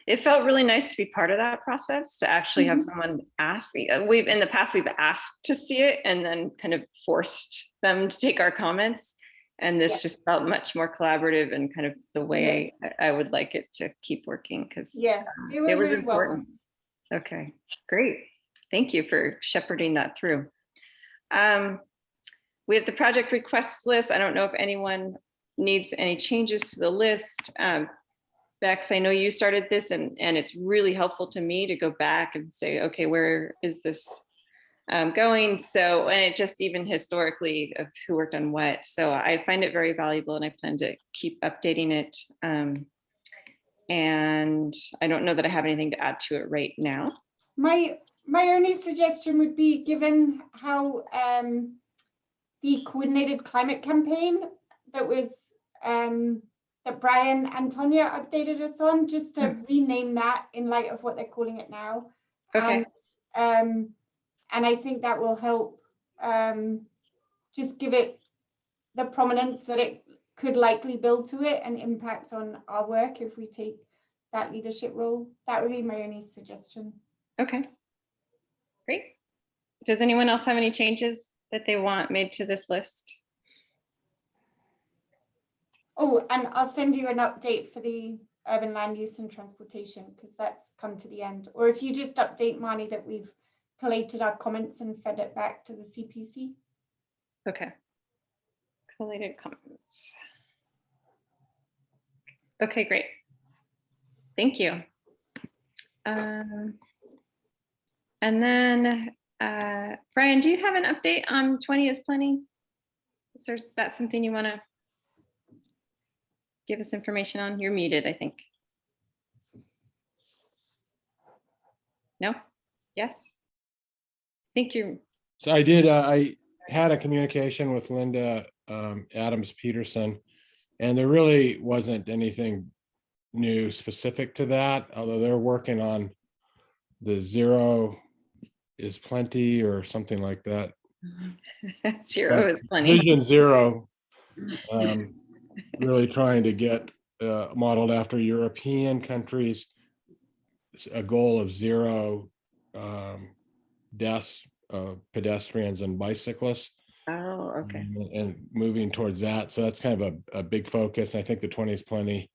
A: It felt really nice to be part of that process, to actually have someone ask. In the past, we've asked to see it and then kind of forced them to take our comments. And this just felt much more collaborative and kind of the way I would like it to keep working, because
C: it was really
A: important. Okay, great. Thank you for shepherding that through. We have the project requests list. I don't know if anyone needs any changes to the list. Bex, I know you started this, and it's really helpful to me to go back and say, okay, where is this going? So, and it just even historically of who worked on what. So I find it very valuable, and I plan to keep updating it. And I don't know that I have anything to add to it right now.
C: My only suggestion would be, given how the coordinated climate campaign that was that Brian and Tonya updated us on, just to rename that in light of what they're calling it now.
A: Okay.
C: And I think that will help just give it the prominence that it could likely build to it and impact on our work if we take that leadership role. That would be my only suggestion.
A: Okay, great. Does anyone else have any changes that they want made to this list?
C: Oh, and I'll send you an update for the urban land use and transportation, because that's come to the end. Or if you just update Marnie that we've collated our comments and fed it back to the CPC.
A: Okay. Collated comments. Okay, great. Thank you. And then, Brian, do you have an update on 20 is plenty? Is that something you want to give us information on? You're muted, I think. No? Yes? I think you're.
I: So I did, I had a communication with Linda Adams Peterson, and there really wasn't anything new specific to that, although they're working on the zero is plenty or something like that.
A: Zero is plenty.
I: Vision zero, really trying to get modeled after European countries, a goal of zero deaths of pedestrians and bicyclists.
A: Oh, okay.
I: And moving towards that. So that's kind of a big focus. I think the 20 is plenty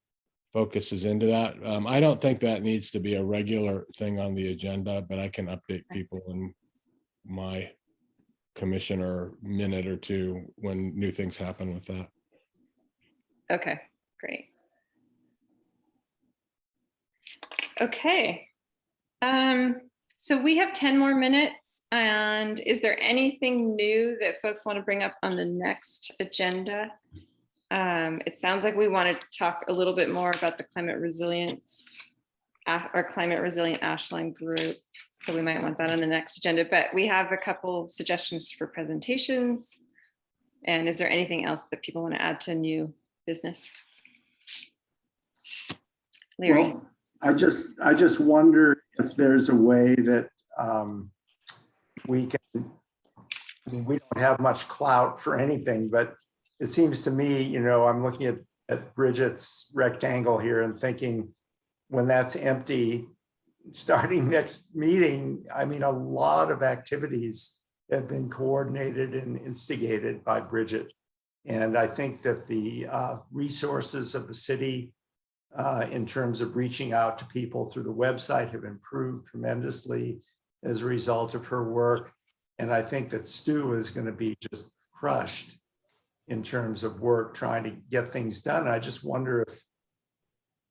I: focuses into that. I don't think that needs to be a regular thing on the agenda, but I can update people in my commissioner minute or two when new things happen with that.
A: Okay, great. Okay. So we have 10 more minutes, and is there anything new that folks want to bring up on the next agenda? It sounds like we want to talk a little bit more about the climate resilience our climate resilient Ashland group. So we might want that on the next agenda, but we have a couple suggestions for presentations. And is there anything else that people want to add to new business? Larry?
D: Well, I just wonder if there's a way that we can, I mean, we don't have much clout for anything, but it seems to me, you know, I'm looking at Bridget's rectangle here and thinking, when that's empty, starting next meeting, I mean, a lot of activities have been coordinated and instigated by Bridget. And I think that the resources of the city in terms of reaching out to people through the website have improved tremendously as a result of her work. And I think that Stu is going to be just crushed in terms of work trying to get things done. I just wonder if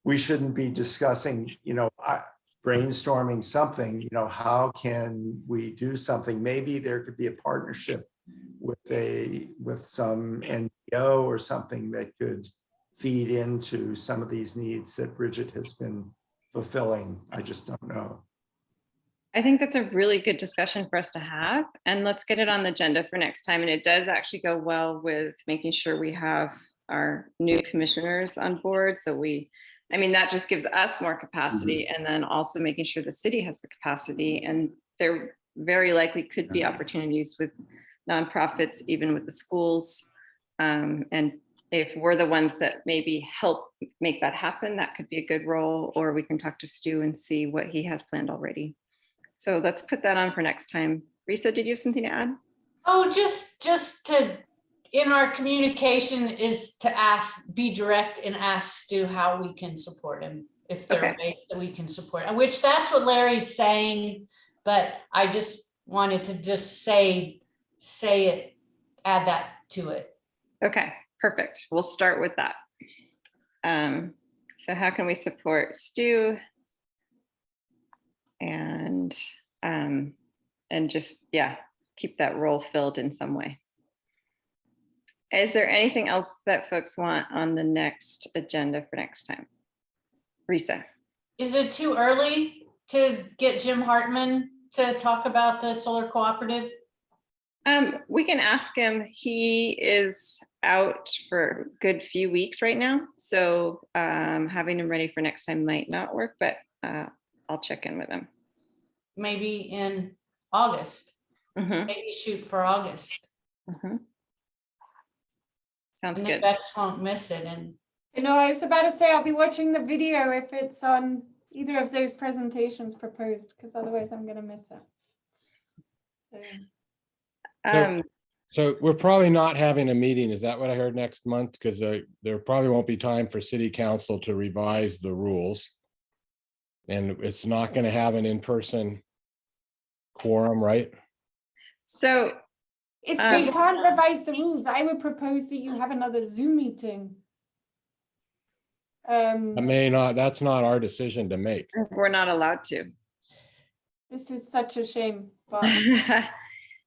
D: we shouldn't be discussing, you know, brainstorming something, you know, how can we do something? Maybe there could be a partnership with some NGO or something that could feed into some of these needs that Bridget has been fulfilling. I just don't know.
A: I think that's a really good discussion for us to have, and let's get it on the agenda for next time. And it does actually go well with making sure we have our new commissioners on board. So I mean, that just gives us more capacity, and then also making sure the city has the capacity. And there very likely could be opportunities with nonprofits, even with the schools. And if we're the ones that maybe help make that happen, that could be a good role, or we can talk to Stu and see what he has planned already. So let's put that on for next time. Risa, did you have something to add?
B: Oh, just to, in our communication is to be direct and ask Stu how we can support him. If there are ways that we can support him, which that's what Larry's saying, but I just wanted to just say it, add that to it.
A: Okay, perfect. We'll start with that. So how can we support Stu? And just, yeah, keep that role filled in some way. Is there anything else that folks want on the next agenda for next time? Risa?
B: Is it too early to get Jim Hartman to talk about the solar cooperative?
A: We can ask him. He is out for a good few weeks right now. So having him ready for next time might not work, but I'll check in with him.
B: Maybe in August. Maybe shoot for August.
A: Sounds
B: and
A: good.
B: The Bex won't miss it. And
C: you know, I was about to say I'll be watching the video if it's on either of those presentations proposed, because otherwise I'm going to miss it.
I: So we're probably not having a meeting. Is that what I heard next month? Because there probably won't be time for city council to revise the rules. And it's not going to have an in-person quorum, right?
A: So
C: if they can't revise the rules, I would propose that you have another Zoom meeting.
I: That's not our decision to make.
A: We're not allowed to.
C: This is such a shame. But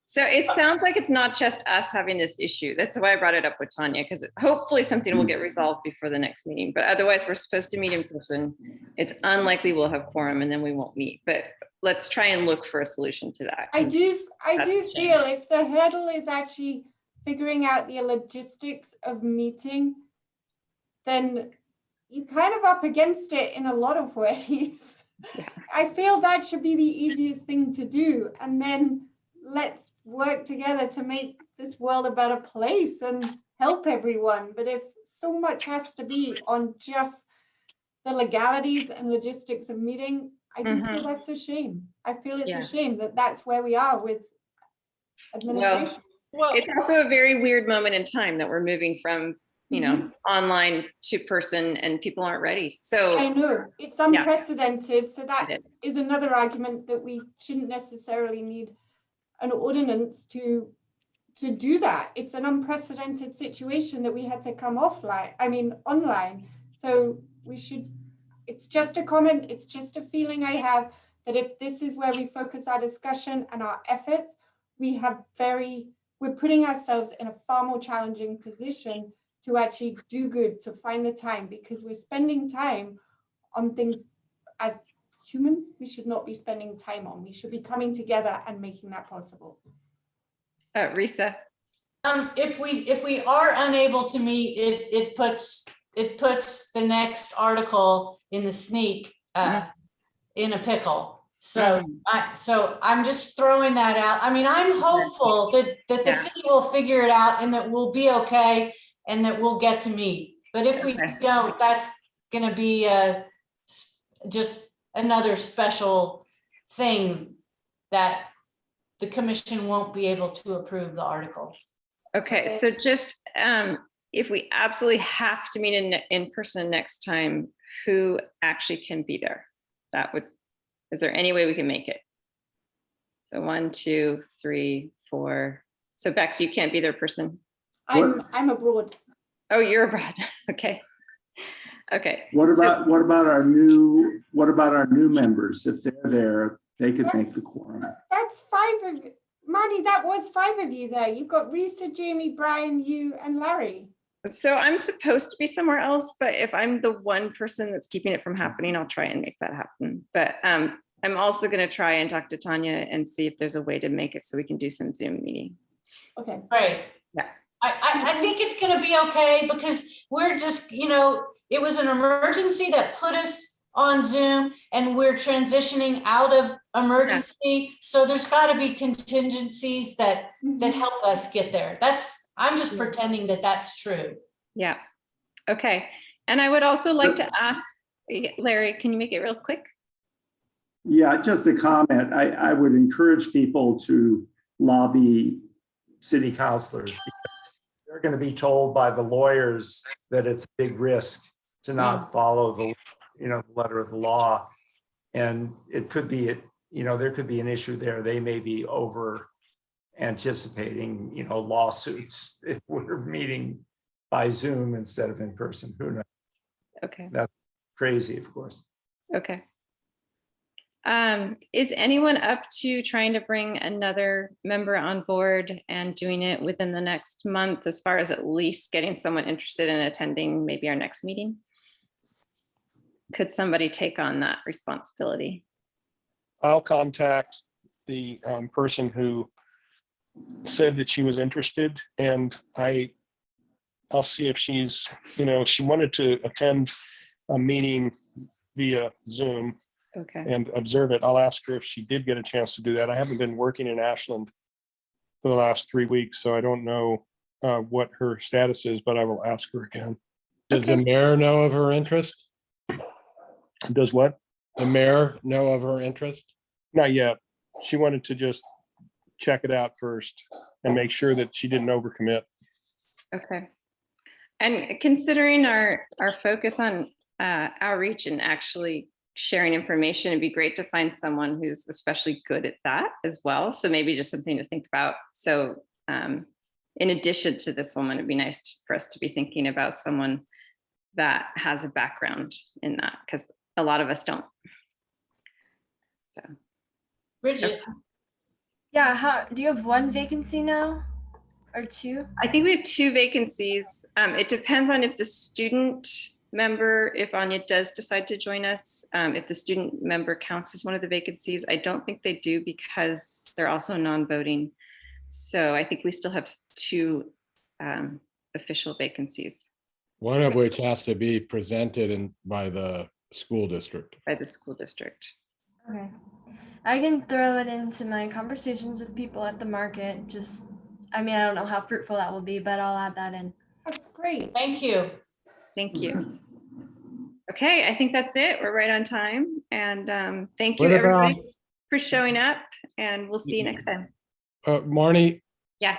A: so it sounds like it's not just us having this issue. That's why I brought it up with Tanya, because hopefully something will get resolved before the next meeting. But otherwise, we're supposed to meet in person. It's unlikely we'll have quorum and then we won't meet. But let's try and look for a solution to that.
C: I do feel if the hurdle is actually figuring out the logistics of meeting, then you're kind of up against it in a lot of ways.
A: Yeah.
C: I feel that should be the easiest thing to do. And then let's work together to make this world a better place and help everyone. But if so much has to be on just the legalities and logistics of meeting, I do feel that's a shame. I feel it's a shame that that's where we are with administration.
A: Well, it's also a very weird moment in time that we're moving from, you know, online to person, and people aren't ready. So
C: I know it's unprecedented. So that is another argument that we shouldn't necessarily need an ordinance to do that. It's an unprecedented situation that we had to come online. So we should, it's just a comment, it's just a feeling I have that if this is where we focus our discussion and our efforts, we're putting ourselves in a far more challenging position to actually do good, to find the time, because we're spending time on things as humans we should not be spending time on. We should be coming together and making that possible.
A: Risa,
B: If we are unable to meet, it puts the next article in the sneak in a pickle. So I'm just throwing that out. I mean, I'm hopeful that the city will figure it out and that we'll be okay and that we'll get to meet. But if we don't, that's gonna be just another special thing that the commission won't be able to approve the article.
A: okay, so just if we absolutely have to meet in person next time, who actually can be there? Is there any way we can make it? So 1, 2, 3, 4. So Bex, you can't be there person.
C: I'm abroad.
A: Oh, you're abroad. Okay. Okay.
D: What about our new members? If they're there, they could make the quorum.
C: That's 5 of Marnie, that was 5 of you there. You've got Risa, Jamie, Brian, you, and Larry.
A: So I'm supposed to be somewhere else, but if I'm the one person that's keeping it from happening, I'll try and make that happen. But I'm also going to try and talk to Tanya and see if there's a way to make it so we can do some Zoom meeting.
C: Okay.
B: Right.
A: Yeah.
B: I think it's gonna be okay because we're just, it was an emergency that put us on Zoom and we're transitioning out of emergency. So there's gotta be contingencies that help us get there. I'm just pretending that that's true.
A: Yeah. Okay. And I would also like to ask, Larry, can you make it real quick?
D: Yeah, just a comment. I would encourage people to lobby city councilors. They're going to be told by the lawyers that it's a big risk to not follow the, letter of the law. And it could be, there could be an issue there. They may be over anticipating, lawsuits if we're meeting by Zoom instead of in person. Who knows?
A: Okay.
D: That's crazy, of course.
A: Okay. Is anyone up to trying to bring another member on board and doing it within the next month, as far as at least getting someone interested in attending maybe our next meeting? Could somebody take on that responsibility?
F: I'll contact the person who said that she was interested, and I'll see if she's, she wanted to attend a meeting via Zoom.
A: Okay.
F: And observe it. I'll ask her if she did get a chance to do that. I haven't been working in Ashland for the last 3 weeks, so I don't know what her status is, but I will ask her again.
I: Does the mayor know of her interest?
F: Does what?
I: The mayor know of her interest?
F: Not yet. She wanted to just check it out first and make sure that she didn't overcommit.
A: Okay. And considering our focus on outreach and actually sharing information, it'd be great to find someone who's especially good at that as well. So maybe just something to think about. So in addition to this woman, it'd be nice for us to be thinking about someone that has a background in that, because a lot of us don't. So
B: Bridget.
K: Yeah, do you have 1 vacancy now or 2?
A: I think we have 2 vacancies. It depends on if the student member, if Anya does decide to join us, if the student member counts as one of the vacancies. I don't think they do because they're also non-voting. So I think we still have 2 official vacancies.
I: One of which has to be presented by the school district.
A: By the school district.
K: Okay. I can throw it into my conversations with people at the market. I don't know how fruitful that will be, but I'll add that in.
C: That's great.
B: Thank you.
A: Thank you. Okay, I think that's it. We're right on time. And thank you
I: What about-
A: everybody for showing up, and we'll see you next time.
I: Marnie,
A: Yeah.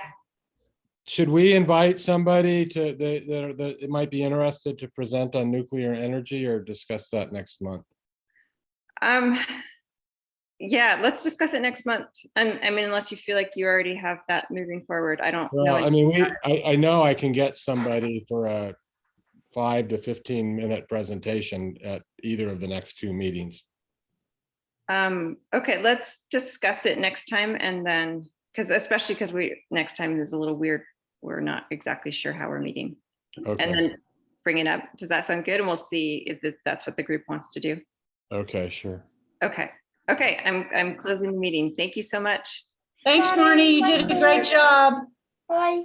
I: should we invite somebody that might be interested to present on nuclear energy or discuss that next month?
A: Yeah, let's discuss it next month. I mean, unless you feel like you already have that moving forward. I don't know.
I: Well, I mean, I know I can get somebody for a 5 to 15-minute presentation at either of the next 2 meetings.
A: Okay, let's discuss it next time, and then especially because next time is a little weird. We're not exactly sure how we're meeting.
I: Okay.
A: And then bring it up. Does that sound good? And we'll see if that's what the group wants to do.
I: Okay, sure.
A: Okay, okay, I'm closing the meeting. Thank you so much.
B: Thanks,
C: Bye.
B: Marnie. You did a great job.
C: Bye.